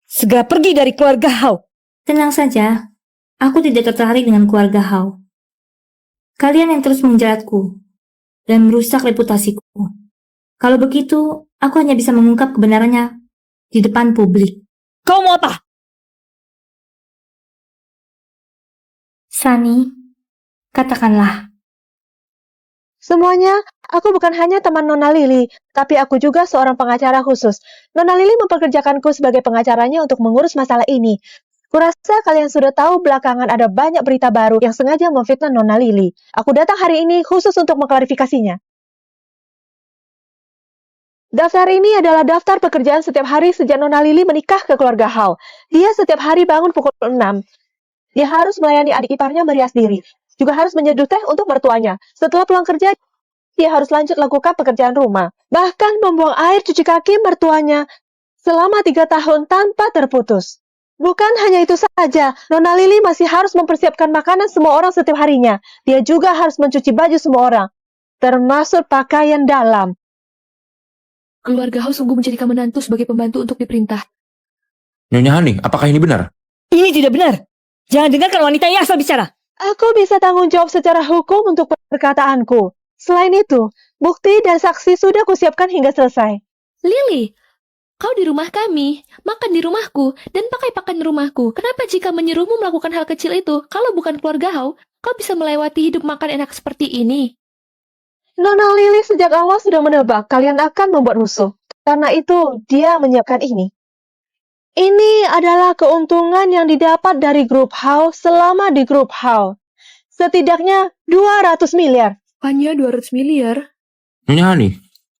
Segera pergi dari keluarga Hao. Tenang saja, aku tidak tertarik dengan keluarga Hao. Kalian yang terus menjeratku dan merusak reputasiku. Kalau begitu, aku hanya bisa mengungkap kebenarannya di depan publik. Kau mau apa? Sani, katakanlah. Semuanya, aku bukan hanya teman Nona Lily, tapi aku juga seorang pengacara khusus. Nona Lily mempekerjakanku sebagai pengacaranya untuk mengurus masalah ini. Kurasa kalian sudah tahu belakangan ada banyak berita baru yang sengaja memfitnah Nona Lily. Aku datang hari ini khusus untuk mengklarifikasinya. Daftar ini adalah daftar pekerjaan setiap hari sejak Nona Lily menikah ke keluarga Hao. Dia setiap hari bangun pukul 6. Dia harus melayani adik iparnya merias diri. Juga harus menyeduh teh untuk mertuanya. Setelah pulang kerja, dia harus lanjut lakukan pekerjaan rumah. Bahkan membuang air cuci kaki mertuanya selama 3 tahun tanpa terputus. Bukan hanya itu saja, Nona Lily masih harus mempersiapkan makanan semua orang setiap harinya. Dia juga harus mencuci baju semua orang, termasuk pakaian dalam. Keluarga Hao sungguh menjadikan menantu sebagai pembantu untuk diperintah. Nyonya Hani, apakah ini benar? Ini tidak benar. Jangan dengarkan wanita yang asal bicara. Aku bisa tanggung jawab secara hukum untuk perkataanku. Selain itu, bukti dan saksi sudah kusiapkan hingga selesai. Lily, kau di rumah kami, makan di rumahku, dan pakai pakaian rumahku. Kenapa jika menyuruhmu melakukan hal kecil itu, kalau bukan keluarga Hao, kau bisa melewati hidup makan enak seperti ini? Nona Lily sejak awal sudah menebak kalian akan membuat rusuh. Karena itu, dia menyiapkan ini. Ini adalah keuntungan yang didapat dari grup Hao selama di grup Hao. Setidaknya 200 miliar. Hanya 200 miliar? Nyonya Hani,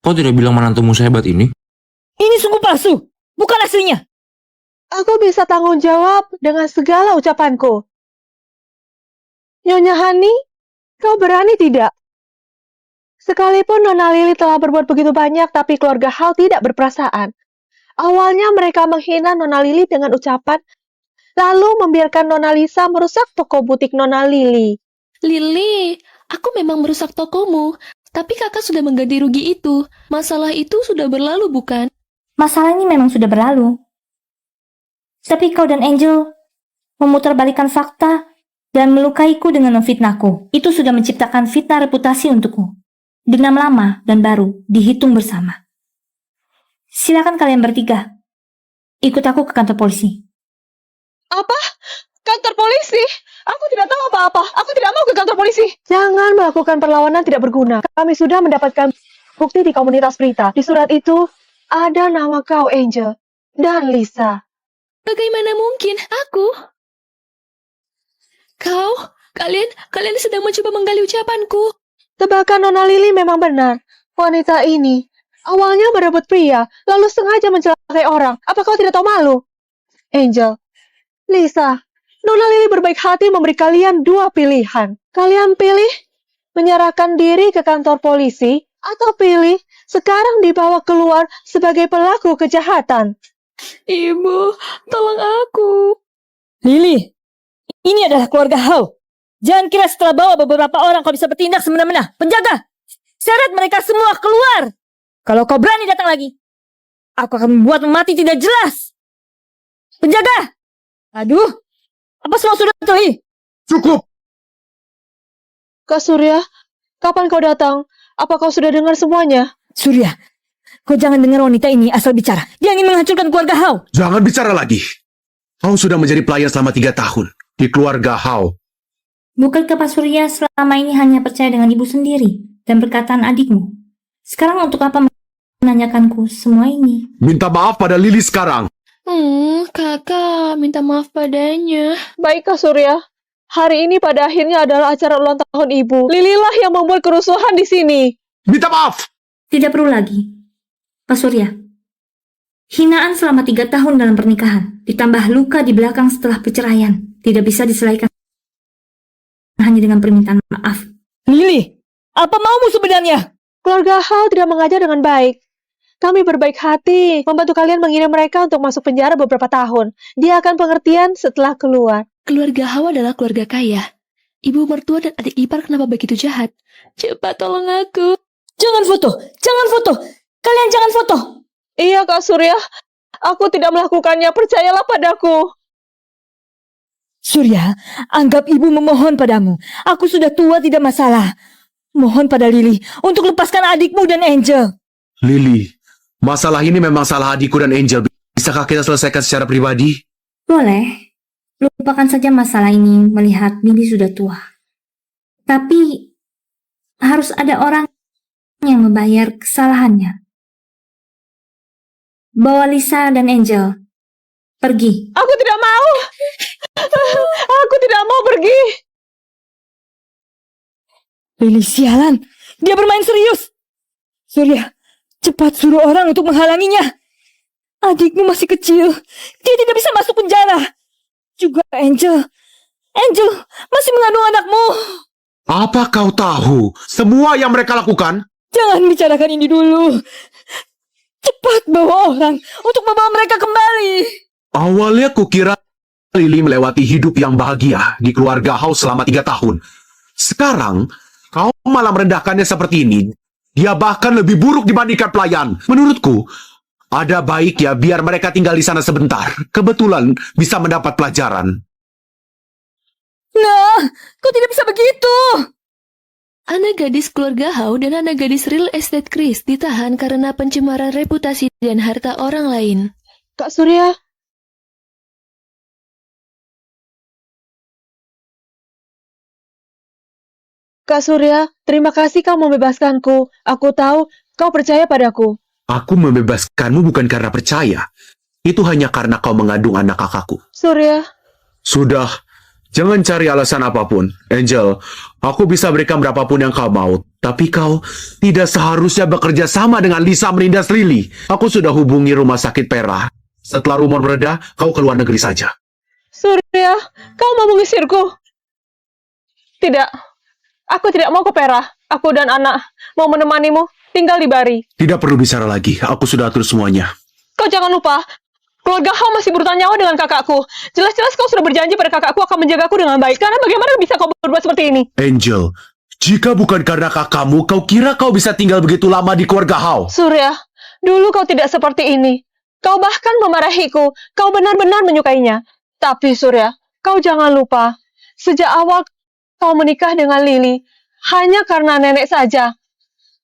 kau tidak bilang menantumu sehebat ini? Ini sungguh palsu, bukan aslinya. Aku bisa tanggung jawab dengan segala ucapanku. Nyonya Hani, kau berani tidak? Sekalipun Nona Lily telah berbuat begitu banyak, tapi keluarga Hao tidak berperasaan. Awalnya mereka menghina Nona Lily dengan ucapan, lalu membiarkan Nona Lisa merusak toko butik Nona Lily. Lily, aku memang merusak tokomu, tapi kakak sudah mengganti rugi itu. Masalah itu sudah berlalu, bukan? Masalah ini memang sudah berlalu. Tapi kau dan Angel memutarbalikkan fakta dan melukaiku dengan memfitnahku. Itu sudah menciptakan fitnah reputasi untukku. Dendam lama dan baru dihitung bersama. Silakan kalian bertiga. Ikut aku ke kantor polisi. Apa? Kantor polisi? Aku tidak tahu apa-apa. Aku tidak mau ke kantor polisi. Jangan melakukan perlawanan tidak berguna. Kami sudah mendapatkan bukti di komunitas berita. Di surat itu ada nama kau, Angel, dan Lisa. Bagaimana mungkin? Aku? Kalian sedang mencoba menggali ucapanku. Tebakan Nona Lily memang benar. Wanita ini awalnya merebut pria, lalu sengaja mencelakai orang. Apa kau tidak tahu malu? Angel, Lisa, Nona Lily berbaik hati memberi kalian dua pilihan. Kalian pilih menyerahkan diri ke kantor polisi, atau pilih sekarang dibawa keluar sebagai pelaku kejahatan. Ibu, tolong aku. Lily, ini adalah keluarga Hao. Jangan kira setelah bawa beberapa orang kau bisa bertindak semena-mena. Penjaga, seret mereka semua keluar. Kalau kau berani datang lagi, aku akan membuat mati tidak jelas. Penjaga! Aduh, apa semua sudah terlihat? Cukup! Kak Surya, kapan kau datang? Apa kau sudah dengar semuanya? Surya, kau jangan dengar wanita ini asal bicara. Dia ingin menghancurkan keluarga Hao. Jangan bicara lagi. Kau sudah menjadi pelayan selama 3 tahun di keluarga Hao. Bukankah Pak Surya selama ini hanya percaya dengan ibu sendiri dan perkataan adikmu? Sekarang untuk apa menanyakanku semua ini? Minta maaf pada Lily sekarang. Kakak, minta maaf padanya. Baik, Kak Surya. Hari ini pada akhirnya adalah acara ulang tahun ibu. Lililah yang membuat kerusuhan di sini. Minta maaf! Tidak perlu lagi. Pak Surya, hinaan selama 3 tahun dalam pernikahan, ditambah luka di belakang setelah perceraian, tidak bisa diselesaikan hanya dengan permintaan maaf. Lily, apa maumu sebenarnya? Keluarga Hao tidak mengajar dengan baik. Kami berbaik hati membantu kalian mengirim mereka untuk masuk penjara beberapa tahun. Dia akan pengertian setelah keluar. Keluarga Hao adalah keluarga kaya. Ibu mertua dan adik ipar kenapa begitu jahat? Cepat tolong aku. Jangan foto, jangan foto. Kalian jangan foto. Iya, Kak Surya. Aku tidak melakukannya, percayalah padaku. Surya, anggap ibu memohon padamu. Aku sudah tua, tidak masalah. Mohon pada Lily untuk lepaskan adikmu dan Angel. Lily, masalah ini memang salah adikku dan Angel. Bisakah kita selesaikan secara pribadi? Boleh. Lupakan saja masalah ini melihat Lily sudah tua. Tapi harus ada orang yang membayar kesalahannya. Bawa Lisa dan Angel pergi. Aku tidak mau. Aku tidak mau pergi. Lily sialan, dia bermain serius. Surya, cepat suruh orang untuk menghalanginya. Adikmu masih kecil, dia tidak bisa masuk penjara. Juga Angel masih mengandung anakmu. Apa kau tahu semua yang mereka lakukan? Jangan bicarakan ini dulu. Cepat bawa orang untuk membawa mereka kembali. Awalnya kukira Lily melewati hidup yang bahagia di keluarga Hao selama 3 tahun. Sekarang, kau malah merendahkannya seperti ini. Dia bahkan lebih buruk dibandingkan pelayan. Menurutku, ada baiknya biar mereka tinggal di sana sebentar. Kebetulan bisa mendapat pelajaran. Nah, kau tidak bisa begitu. Anak gadis keluarga Hao dan anak gadis real estate Chris ditahan karena pencemaran reputasi dan harta orang lain. Kak Surya, Kak Surya, terima kasih kau membebaskanku. Aku tahu kau percaya padaku. Aku membebaskanmu bukan karena percaya. Itu hanya karena kau mengandung anak kakakku. Surya, Sudah, jangan cari alasan apapun. Angel, aku bisa berikan berapapun yang kau mau. Tapi kau tidak seharusnya bekerja sama dengan Lisa menindas Lily. Aku sudah hubungi rumah sakit Pera. Setelah rumor mereda, kau keluar negeri saja. Surya, kau mau mengusirku? Tidak, aku tidak mau ke Perak. Aku dan anak mau menemanimu tinggal di Bari. Tidak perlu bicara lagi. Aku sudah atur semuanya. Kau jangan lupa, keluarga Hao masih berurusan nyawa dengan kakakku. Jelas-jelas kau sudah berjanji pada kakakku akan menjagaku dengan baik. Karena bagaimana bisa kau berbuat seperti ini? Angel, jika bukan karena kakakmu, kau kira kau bisa tinggal begitu lama di keluarga Hao? Surya, dulu kau tidak seperti ini. Kau bahkan memarahiku. Kau benar-benar menyukainya. Tapi Surya, kau jangan lupa, sejak awal kau menikah dengan Lily hanya karena nenek saja.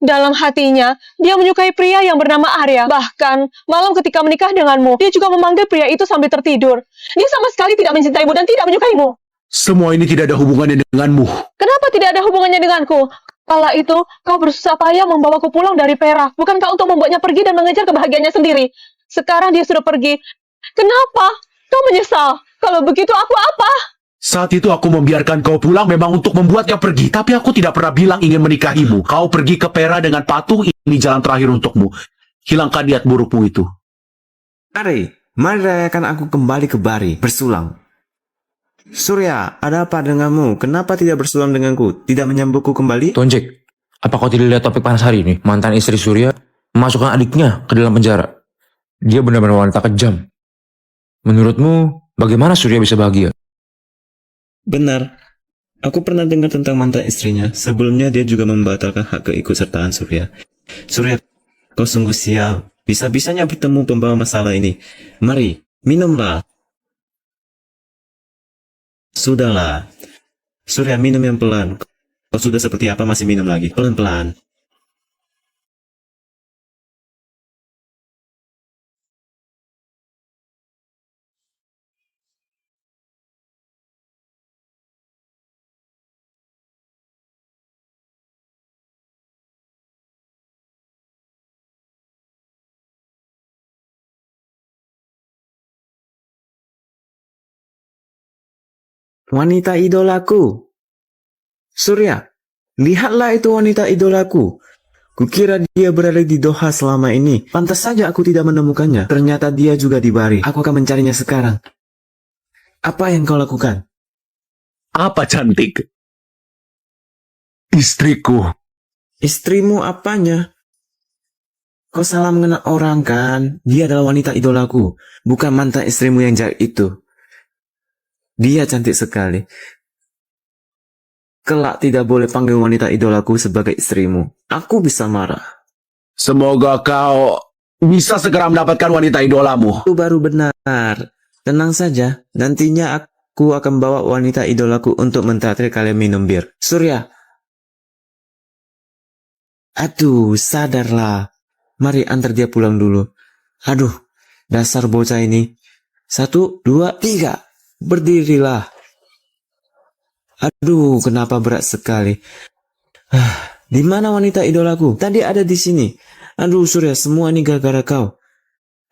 Dalam hatinya, dia menyukai pria yang bernama Arya. Bahkan, malam ketika menikah denganmu, dia juga memanggil pria itu sambil tertidur. Dia sama sekali tidak mencintaimu dan tidak menyukaimu. Semua ini tidak ada hubungannya denganmu. Kenapa tidak ada hubungannya denganku? Kala itu, kau bersusah payah membawaku pulang dari Perak. Bukankah untuk membuatnya pergi dan mengejar kebahagiaannya sendiri? Sekarang dia sudah pergi. Kenapa? Kau menyesal. Kalau begitu aku apa? Saat itu aku membiarkan kau pulang memang untuk membuatnya pergi. Tapi aku tidak pernah bilang ingin menikahimu. Kau pergi ke Pera dengan patuh, ini jalan terakhir untukmu. Hilangkan niat burukmu itu. Mari rayakan aku kembali ke Bari, bersulang. Surya, ada apa denganmu? Kenapa tidak bersulang denganku? Tidak menyambutku kembali? Tonjek, apa kau tidak lihat topik panas hari ini? Mantan istri Surya memasukkan adiknya ke dalam penjara. Dia benar-benar wanita kejam. Menurutmu, bagaimana Surya bisa bahagia? Benar. Aku pernah dengar tentang mantan istrinya. Sebelumnya dia juga membatalkan hak keikutsertaan Surya. Surya, kau sungguh sial. Bisa-bisanya bertemu pembawa masalah ini. Mari, minumlah. Sudahlah. Surya, minum yang pelan. Kau sudah seperti apa masih minum lagi? Pelan-pelan. Wanita idolaku. Surya, lihatlah itu wanita idolaku. Kukira dia berada di Doha selama ini. Pantas saja aku tidak menemukannya. Ternyata dia juga di Bari. Aku akan mencarinya sekarang. Apa yang kau lakukan? Apa cantik? Istriku. Istrimu apanya? Kau salah mengenal orang kan? Dia adalah wanita idolaku. Bukan mantan istrimu yang jahat itu. Dia cantik sekali. Kelak tidak boleh panggil wanita idolaku sebagai istrimu. Aku bisa marah. Semoga kau bisa segera mendapatkan wanita idolamu. Itu baru benar. Tenang saja. Nantinya aku akan bawa wanita idolaku untuk mentraktir kalian minum bir. Surya. Aduh, sadarlah. Mari antar dia pulang dulu. Aduh, dasar bocah ini. 1, 2, 3. Berdirilah. Aduh, kenapa berat sekali. Di mana wanita idolaku? Tadi ada di sini. Aduh, Surya, semua ini gara-gara kau.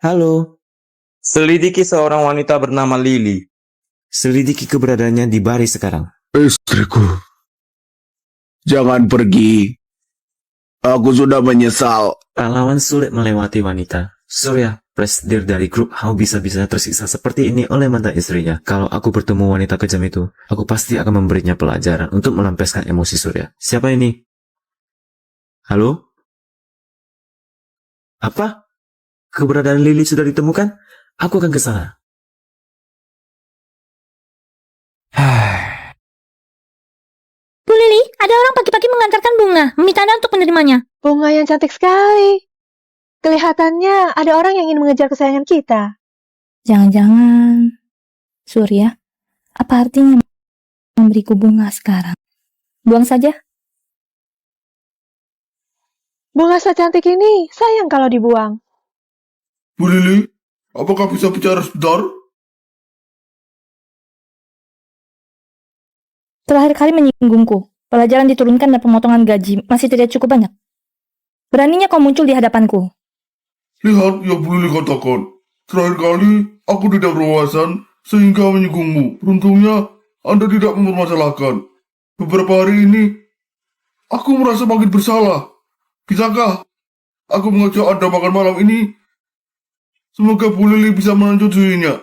Halo. Selidiki seorang wanita bernama Lily. Selidiki keberadaannya di Bari sekarang. Istriku. Jangan pergi. Aku sudah menyesal. Pahlawan sulit melewati wanita. Surya, presidir dari grup Hao bisa-bisanya tersiksa seperti ini oleh mantan istrinya. Kalau aku bertemu wanita kejam itu, aku pasti akan memberinya pelajaran untuk melampiaskan emosi Surya. Siapa ini? Halo? Apa? Keberadaan Lily sudah ditemukan? Aku akan ke sana. Bu Lily, ada orang pagi-pagi mengantarkan bunga, meminta Anda untuk menerimanya. Bunga yang cantik sekali. Kelihatannya ada orang yang ingin mengejar kesayangan kita. Jangan-jangan, Surya, apa artinya memberiku bunga sekarang. Buang saja. Bunga secantik ini sayang kalau dibuang. Bu Lili, apakah bisa bicara sebentar? Terakhir kali menyinggungku. Pelajaran diturunkan dan pemotongan gaji masih tidak cukup banyak. Beraninya kau muncul di hadapanku. Lihat yang Bu Lili katakan. Terakhir kali aku tidak berwawasan sehingga menyinggungmu. Beruntungnya Anda tidak mempermasalahkan. Beberapa hari ini aku merasa makin bersalah. Bisakah aku mengajak Anda makan malam ini? Semoga Bu Lili bisa menyetujuinya.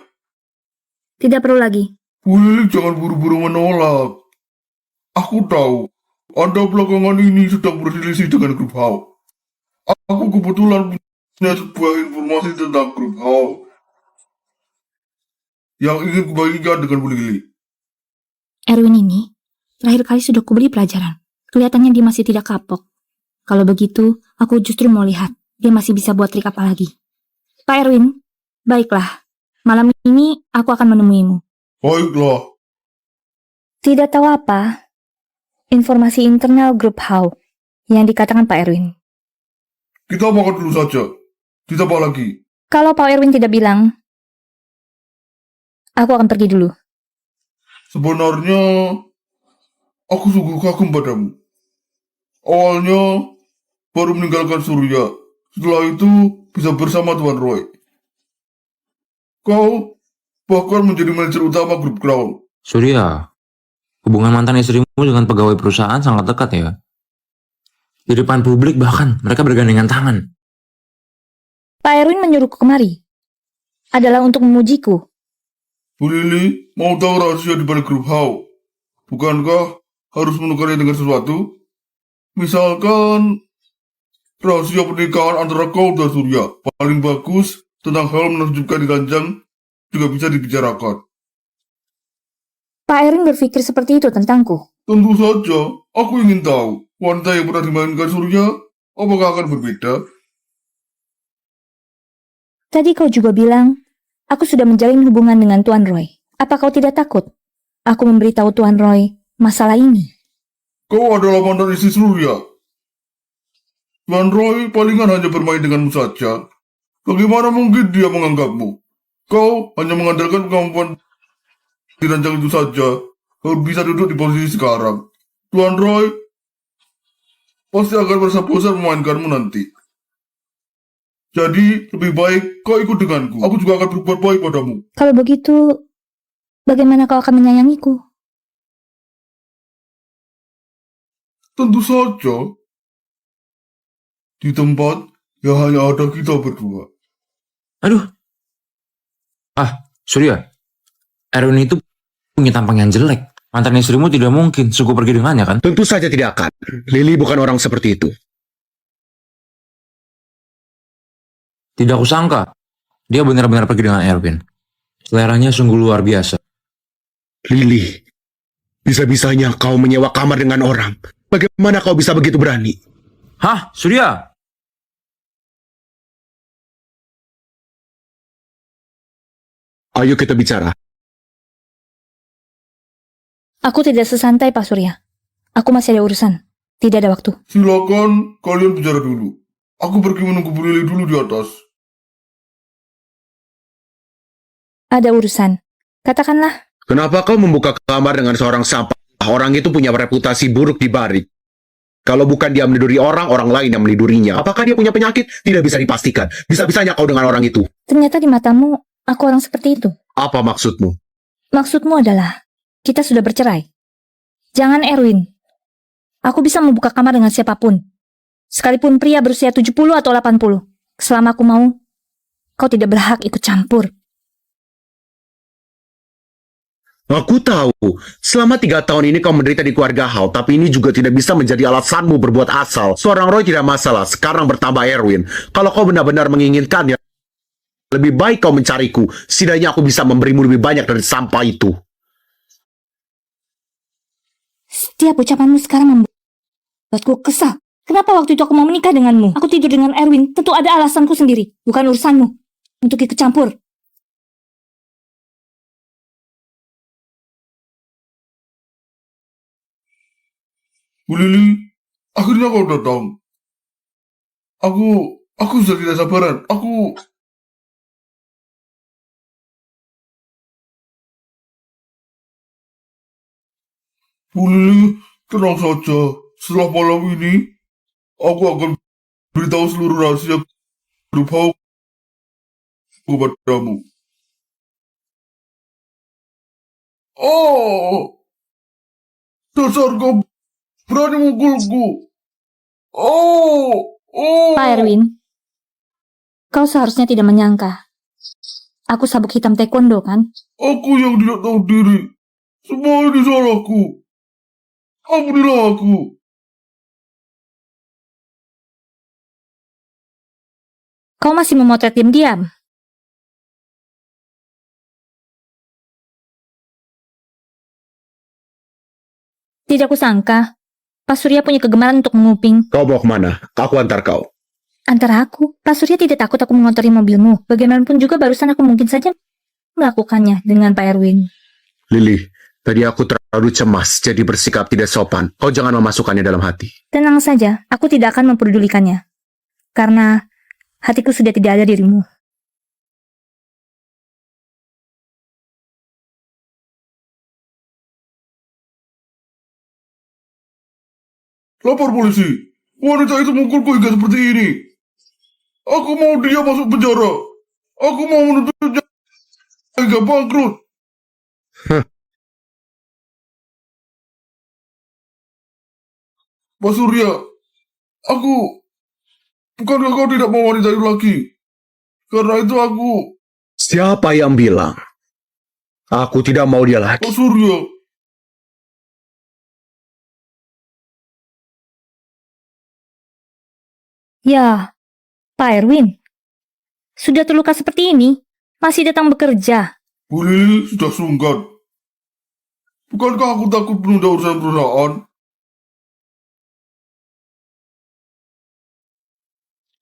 Tidak perlu lagi. Bu Lili jangan buru-buru menolak. Aku tahu Anda belakangan ini sedang berselisih dengan grup HAU. Aku kebetulan punya sebuah informasi tentang grup HAU yang ingin kubagikan dengan Bu Lili. Erwin ini terakhir kali sudah kuberi pelajaran. Kelihatannya dia masih tidak kapok. Kalau begitu, aku justru mau lihat dia masih bisa buat trik apa lagi. Pak Erwin, baiklah. Malam ini aku akan menemuimu. Baiklah, Tidak tahu apa. Informasi internal grup HAU yang dikatakan Pak Erwin. kita makan dulu saja. Ditambah lagi. Kalau Pak Erwin tidak bilang, aku akan pergi dulu. Sebenarnya, aku sungguh kagum padamu. Awalnya, baru meninggalkan Surya. Setelah itu, bisa bersama Tuan Roy. Kau bahkan menjadi manajer utama grup Crown. Surya, hubungan mantan istrimu dengan pegawai perusahaan sangat dekat ya. Di depan publik bahkan mereka bergandengan tangan. Pak Erwin menyuruhku kemari. Adalah untuk memujiku. Bu Lili, mau tahu rahasia di balik grup HAU? Bukankah harus menukarnya dengan sesuatu? Misalkan, rahasia pernikahan antara kau dan Surya. Paling bagus, tentang hal menakjubkan di ranjang, juga bisa dibicarakan. Pak Erwin berpikir seperti itu tentangku. Tentu saja, aku ingin tahu, wanita yang pernah dimainkan Surya, apakah akan berbeda? Tadi kau juga bilang, aku sudah menjalin hubungan dengan Tuan Roy. Apa kau tidak takut? Aku memberitahu Tuan Roy masalah ini. Kau adalah mantan istri Surya. Tuan Roy palingan hanya bermain denganmu saja. Bagaimana mungkin dia menganggapmu? Kau hanya mengandalkan kemampuan di ranjang itu saja. Kau bisa duduk di posisi sekarang. Tuan Roy pasti akan merasa bosan memainkanmu nanti. Jadi, lebih baik kau ikut denganku. Aku juga akan berbuat baik padamu. Kalau begitu, bagaimana kau akan menyayangiku? Tentu saja. Di tempat yang hanya ada kita berdua. Aduh. Surya. Erwin itu punya tampang yang jelek. Mantan istrimu tidak mungkin suku pergi dengannya kan? Tentu saja tidak akan. Lili bukan orang seperti itu. Tidak aku sangka. Dia benar-benar pergi dengan Erwin. Seleranya sungguh luar biasa. Lili, bisa-bisanya kau menyewa kamar dengan orang. Bagaimana kau bisa begitu berani? Hah, Surya? Ayo kita bicara. Aku tidak sesantai, Pak Surya. Aku masih ada urusan. Tidak ada waktu. Silakan kalian bicara dulu. Aku pergi menunggu Bu Lili dulu di atas. Ada urusan. Katakanlah. Kenapa kau membuka kamar dengan seorang sampah? Orang itu punya reputasi buruk di Barik. Kalau bukan dia meniduri orang, orang lain yang menidurinya. Apakah dia punya penyakit? Tidak bisa dipastikan. Bisa-bisanya kau dengan orang itu. Ternyata di matamu, aku orang seperti itu. Apa maksudmu? Maksudmu adalah, kita sudah bercerai. Jangan Erwin. Aku bisa membuka kamar dengan siapapun. Sekalipun pria berusia 70 atau 80. Selama aku mau, kau tidak berhak ikut campur. Aku tahu, selama 3 tahun ini kau menderita di keluarga HAU, tapi ini juga tidak bisa menjadi alasanmu berbuat asal. Seorang Roy tidak masalah, sekarang bertambah Erwin. Kalau kau benar-benar menginginkannya, lebih baik kau mencariku. Setidaknya aku bisa memberimu lebih banyak dari sampah itu. Setiap ucapanmu sekarang membuatku kesal. Kenapa waktu itu aku mau menikah denganmu? Aku tidur dengan Erwin, tentu ada alasanku sendiri, bukan urusanmu untuk ikut campur. Bu Lili, akhirnya kau datang. Aku sudah tidak sabaran. Bu Lili, tenang saja. Setelah malam ini, aku akan beritahu seluruh rahasia grup Hau kepadamu. Oh, dasar kau berani mukulku. Pak Erwin, kau seharusnya tidak menyangka. Aku sabuk hitam taekwondo kan? Aku yang tidak tahu diri. Semua ini salahku. Ampunilah aku. Kau masih memotret diam-diam. Tidak kusangka, Pak Surya punya kegemaran untuk menguping. Kau mau kemana? Aku antar kau. Antara aku, Pak Surya tidak takut aku mengotori mobilmu. Bagaimanapun juga barusan aku mungkin saja melakukannya dengan Pak Erwin. Lili, tadi aku terlalu cemas, jadi bersikap tidak sopan. Kau jangan memasukkannya dalam hati. Tenang saja, aku tidak akan memperdulikannya. Karena hatiku sudah tidak ada dirimu. Lapor polisi. Wanita itu mukulku hingga seperti ini. Aku mau dia masuk penjara. Aku mau menuntutnya hingga bangkrut. Pak Surya, bukankah kau tidak mau wanita itu lagi? Karena itu aku, Siapa yang bilang? Aku tidak mau dia lagi. Pak Surya. Ya, Pak Erwin. Sudah terluka seperti ini, masih datang bekerja. Bu Lili sudah sungkan. Bukankah aku takut menunda urusan perusahaan?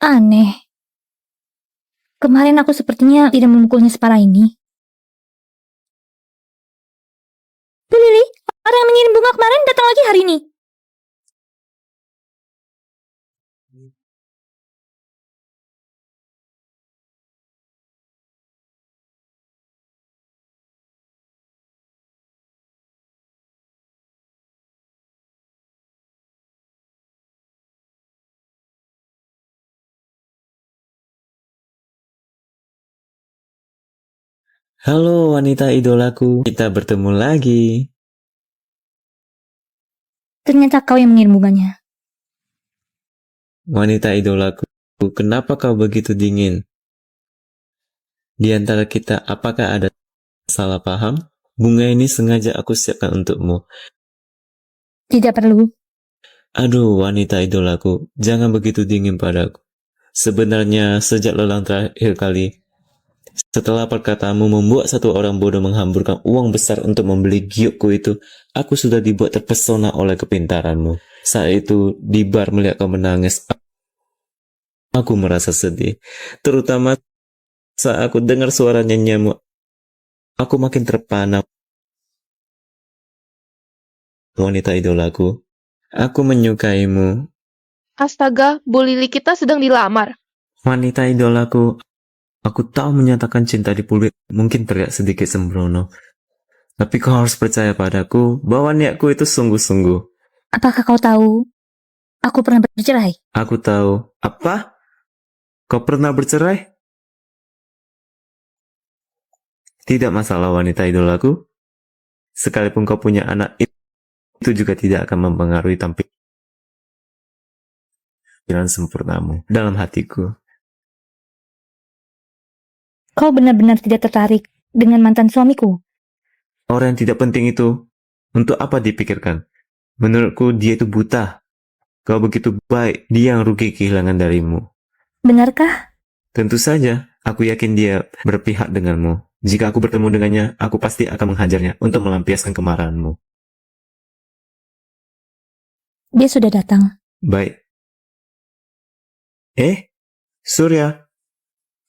Aneh. Kemarin aku sepertinya tidak memukulnya separah ini. Bu Lili, orang yang mengirim bunga kemarin datang lagi hari ini. Halo wanita idolaku, kita bertemu lagi. Ternyata kau yang mengirim bunganya. Wanita idolaku, kenapa kau begitu dingin? Di antara kita, apakah ada salah paham? Bunga ini sengaja aku siapkan untukmu. Tidak perlu. Aduh, wanita idolaku, jangan begitu dingin padaku. Sebenarnya, sejak lelang terakhir kali, setelah perkataanmu membuat satu orang bodoh menghamburkan uang besar untuk membeli giokku itu, aku sudah dibuat terpesona oleh kepintaranmu. Saat itu, di bar melihat kau menangis, aku merasa sedih. Terutama saat aku dengar suara nyanyianmu, aku makin terpana. Wanita idolaku, aku menyukaimu. Astaga, Bu Lili kita sedang dilamar. Wanita idolaku, aku tahu menyatakan cinta di publik mungkin terlihat sedikit sembrono. Tapi kau harus percaya padaku bahwa niatku itu sungguh-sungguh. Apakah kau tahu, aku pernah bercerai? Aku tahu. Apa? Kau pernah bercerai? Tidak masalah wanita idolaku. Sekalipun kau punya anak, itu juga tidak akan mempengaruhi tampilan sempurnamu dalam hatiku. Kau benar-benar tidak tertarik dengan mantan suamiku? Orang yang tidak penting itu, untuk apa dipikirkan? Menurutku dia itu buta. Kau begitu baik, dia yang rugi kehilangan darimu. Benarkah? Tentu saja, aku yakin dia berpihak denganmu. Jika aku bertemu dengannya, aku pasti akan menghajarnya untuk melampiaskan kemarahanmu. Dia sudah datang. Baik. Surya,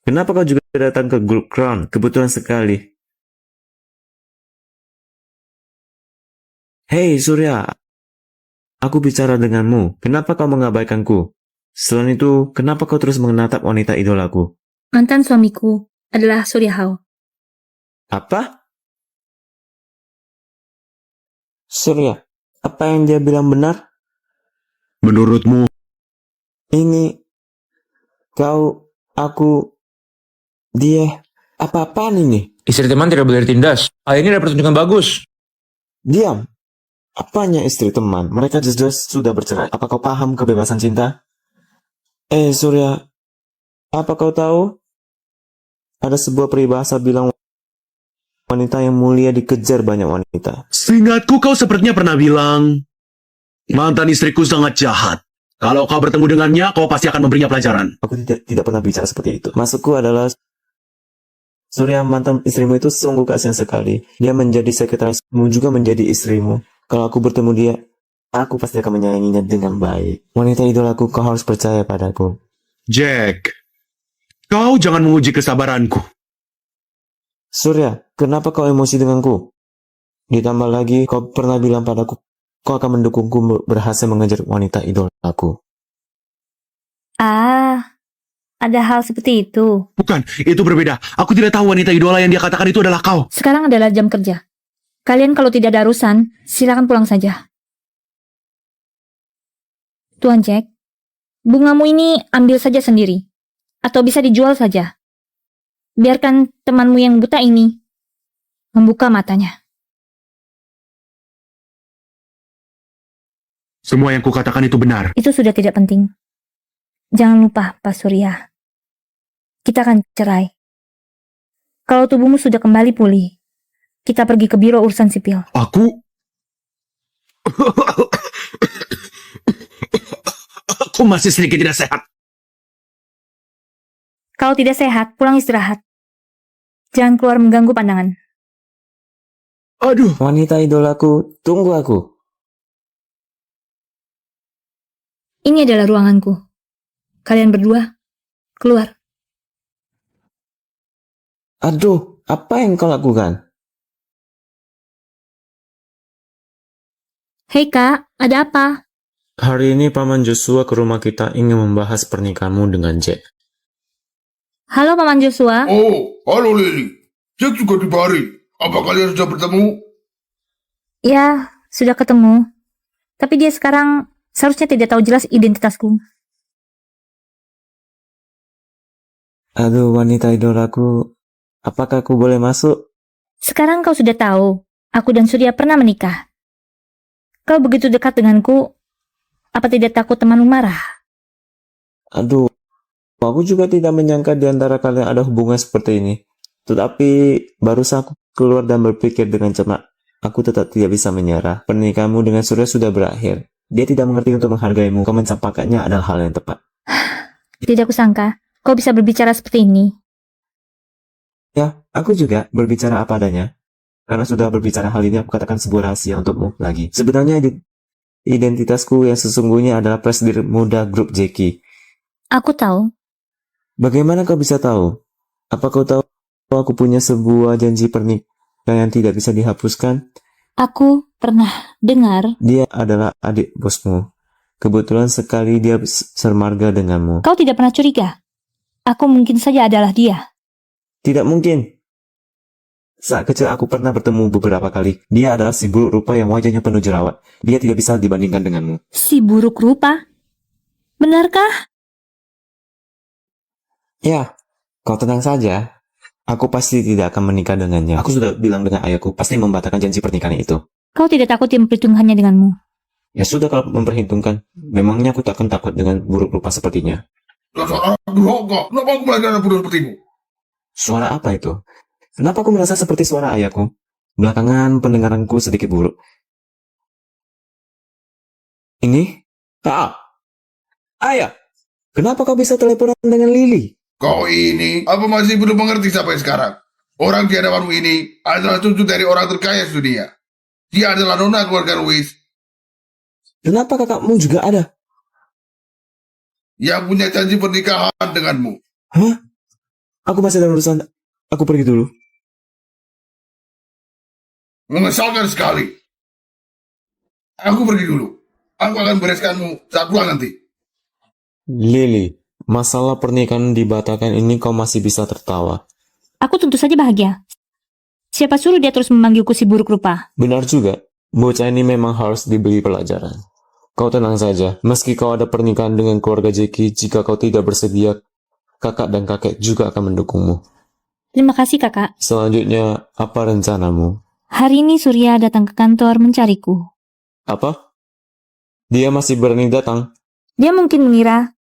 kenapa kau juga datang ke grup Crown? Kebetulan sekali. Hei Surya, Aku bicara denganmu. Kenapa kau mengabaikanku? Selain itu, kenapa kau terus menatap wanita idolaku? Mantan suamiku adalah Surya Hao. Apa? Surya, apa yang dia bilang benar? Menurutmu, Ini, kau, aku, dia, apa-apaan ini? Istri teman tidak boleh ditindas. Hal ini ada pertunjukan bagus. Diam. Apanya istri teman? Mereka jelas sudah bercerai. Apa kau paham kebebasan cinta? Surya, apa kau tahu? Ada sebuah peribahasa bilang wanita yang mulia dikejar banyak wanita. seingatku kau sepertinya pernah bilang, mantan istriku sangat jahat. Kalau kau bertemu dengannya, kau pasti akan memberinya pelajaran. Aku tidak pernah bicara seperti itu. Maksudku adalah Surya, mantan istrimu itu sungguh kasihan sekali. Dia menjadi sekretarismu juga menjadi istrimu. Kalau aku bertemu dia, aku pasti akan menyayanginya dengan baik. Wanita idolaku, kau harus percaya padaku. Jack, kau jangan menguji kesabaranku. Surya, kenapa kau emosi denganku? Ditambah lagi, kau pernah bilang padaku, kau akan mendukungku berhasil mengejar wanita idolaku. Ada hal seperti itu. Bukan, itu berbeda. Aku tidak tahu wanita idola yang dia katakan itu adalah kau. Sekarang adalah jam kerja. Kalian kalau tidak ada urusan, silakan pulang saja. Tuan Jack, bungamu ini ambil saja sendiri. Atau bisa dijual saja. Biarkan temanmu yang buta ini membuka matanya. Semua yang kukatakan itu benar. Itu sudah tidak penting. Jangan lupa, Pak Surya. Kita akan cerai. Kalau tubuhmu sudah kembali pulih, kita pergi ke biro urusan sipil. Aku masih sedikit tidak sehat. Kalau tidak sehat, pulang istirahat. Jangan keluar mengganggu pandangan. Aduh, Wanita idolaku, tunggu aku. Ini adalah ruanganku. Kalian berdua, keluar. Aduh, apa yang kau lakukan? Hei kak, ada apa? Hari ini Paman Joshua ke rumah kita ingin membahas pernikahanmu dengan Jack. Halo Paman Joshua. Oh, halo Lily. Jack juga di Bari. Apa kalian sudah bertemu? Ya, sudah ketemu. Tapi dia sekarang seharusnya tidak tahu jelas identitasku. Aduh, wanita idolaku, apakah aku boleh masuk? Sekarang kau sudah tahu, aku dan Surya pernah menikah. Kau begitu dekat denganku, apa tidak takut temanmu marah? Aduh, aku juga tidak menyangka di antara kalian ada hubungan seperti ini. Tetapi baru saja aku keluar dan berpikir dengan cermat. Aku tetap tidak bisa menyerah. Pernikahanmu dengan Surya sudah berakhir. Dia tidak mengerti untuk menghargaimu. Kau mencampakkannya adalah hal yang tepat. Tidak kusangka, kau bisa berbicara seperti ini. Ya, aku juga berbicara apa adanya. Karena sudah berbicara hal ini, aku katakan sebuah rahasia untukmu lagi. Sebenarnya identitasku yang sesungguhnya adalah presidir muda grup Jeki. Aku tahu. Bagaimana kau bisa tahu? Apa kau tahu aku punya sebuah janji pernikahan yang tidak bisa dihapuskan? Aku pernah dengar. Dia adalah adik bosmu. Kebetulan sekali dia sermarga denganmu. Kau tidak pernah curiga? Aku mungkin saja adalah dia. Tidak mungkin. Saat kecil aku pernah bertemu beberapa kali. Dia adalah si buruk rupa yang wajahnya penuh jerawat. Dia tidak bisa dibandingkan denganmu. Si buruk rupa? Benarkah? Ya, kau tenang saja. Aku pasti tidak akan menikah dengannya. Aku sudah bilang dengan ayahku, pasti membatalkan janji pernikahan itu. Kau tidak takut dia memperhitungkannya denganmu? Ya sudah kalau memperhitungkan. Memangnya aku takkan takut dengan buruk rupa sepertinya. Dasar anak durhaka. Kenapa aku melihat anak bodoh sepertimu? Suara apa itu? Kenapa aku merasa seperti suara ayahku? Belakangan pendengaranku sedikit buruk. Ini? Ayah! Kenapa kau bisa teleponan dengan Lily? Kau ini, apa masih belum mengerti sampai sekarang? Orang di hadapanmu ini adalah cucu dari orang terkaya sedunia. Dia adalah nona keluarga Louis Kenapa kakakmu juga ada? yang punya janji pernikahan denganmu. Hah? Aku masih dalam urusan. Aku pergi dulu. Mengesalkan sekali. Aku pergi dulu. Aku akan bereskanmu saat pulang nanti. Lily, masalah pernikahan dibatalkan ini kau masih bisa tertawa. Aku tentu saja bahagia. Siapa suruh dia terus memanggilku si buruk rupa? Benar juga, bocah ini memang harus diberi pelajaran. Kau tenang saja, meski kau ada pernikahan dengan keluarga Jackie, jika kau tidak bersedia, kakak dan kakek juga akan mendukungmu. Terima kasih kakak. Selanjutnya, apa rencanamu? Hari ini Surya datang ke kantor mencariku. Apa? Dia masih berani datang? Dia mungkin mengira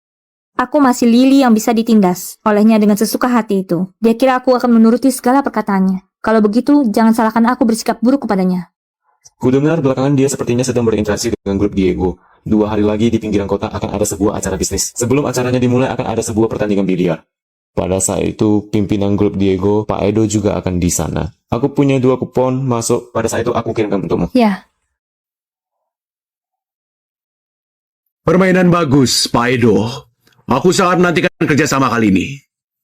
aku masih Lily yang bisa ditindas olehnya dengan sesuka hati itu. Dia kira aku akan menuruti segala perkataannya. Kalau begitu, jangan salahkan aku bersikap buruk kepadanya. Kudengar belakangan dia sepertinya sedang berinteraksi dengan grup Diego. 2 hari lagi di pinggiran kota akan ada sebuah acara bisnis. Sebelum acaranya dimulai akan ada sebuah pertandingan biliar. Pada saat itu, pimpinan grup Diego, Pak Edo juga akan di sana. Aku punya 2 kupon masuk, pada saat itu aku kirimkan untukmu. Ya, Permainan bagus, Pak Edo. Aku sangat menantikan kerjasama kali ini.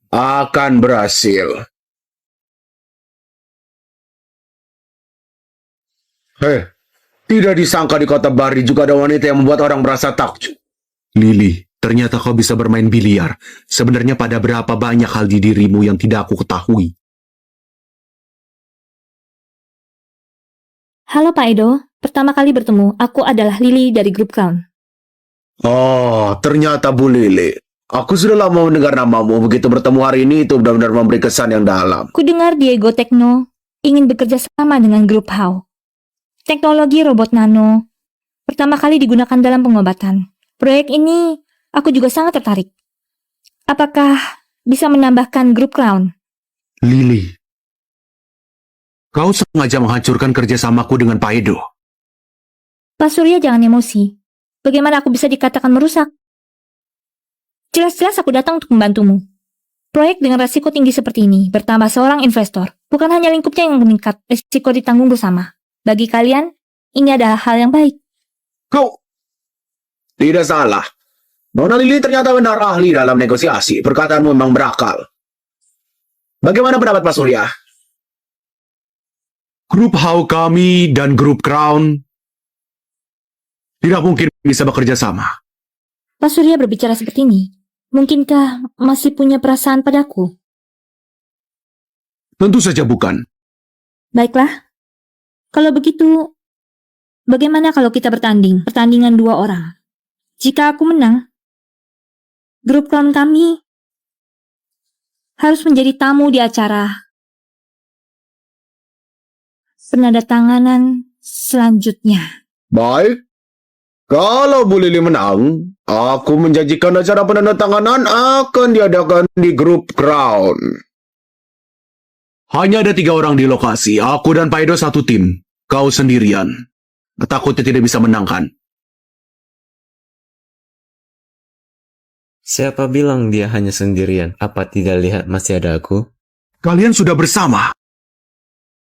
Akan berhasil. Tidak disangka di kota Bari juga ada wanita yang membuat orang merasa takjub. Lily, ternyata kau bisa bermain biliar. Sebenarnya pada berapa banyak hal di dirimu yang tidak aku ketahui. halo Pak Edo. Pertama kali bertemu, aku adalah Lily dari grup Crown. Oh, ternyata Bu Lili. Aku sudah lama mendengar namamu. Begitu bertemu hari ini, itu benar-benar memberi kesan yang dalam. Ku dengar Diego Tekno ingin bekerja sama dengan grup HAU. Teknologi robot nano pertama kali digunakan dalam pengobatan. Proyek ini aku juga sangat tertarik. Apakah bisa menambahkan grup Crown? Lily, kau sengaja menghancurkan kerjasamaku dengan Pak Edo. Pak Surya, jangan emosi. Bagaimana aku bisa dikatakan merusak? Jelas-jelas aku datang untuk membantumu. Proyek dengan resiko tinggi seperti ini bertambah seorang investor. Bukan hanya lingkupnya yang meningkat, resiko ditanggung bersama. Bagi kalian, ini adalah hal yang baik. Kau tidak salah. Nona Lili ternyata benar ahli dalam negosiasi. Perkataanmu memang berakal. Bagaimana pendapat Pak Surya? Grup HAU kami dan grup Crown tidak mungkin bisa bekerja sama. Pak Surya berbicara seperti ini. Mungkinkah masih punya perasaan padaku? Tentu saja bukan. Baiklah. Kalau begitu, bagaimana kalau kita bertanding? Pertandingan 2 orang. Jika aku menang, grup Crown kami harus menjadi tamu di acara penandatanganan selanjutnya. Baik. Kalau Bu Lili menang, aku menjanjikan acara penandatanganan akan diadakan di grup Crown. Hanya ada 3 orang di lokasi. Aku dan Pak Edo satu tim. Kau sendirian. Takutnya tidak bisa menangkan. Siapa bilang dia hanya sendirian? Apa tidak lihat masih ada aku? Kalian sudah bersama.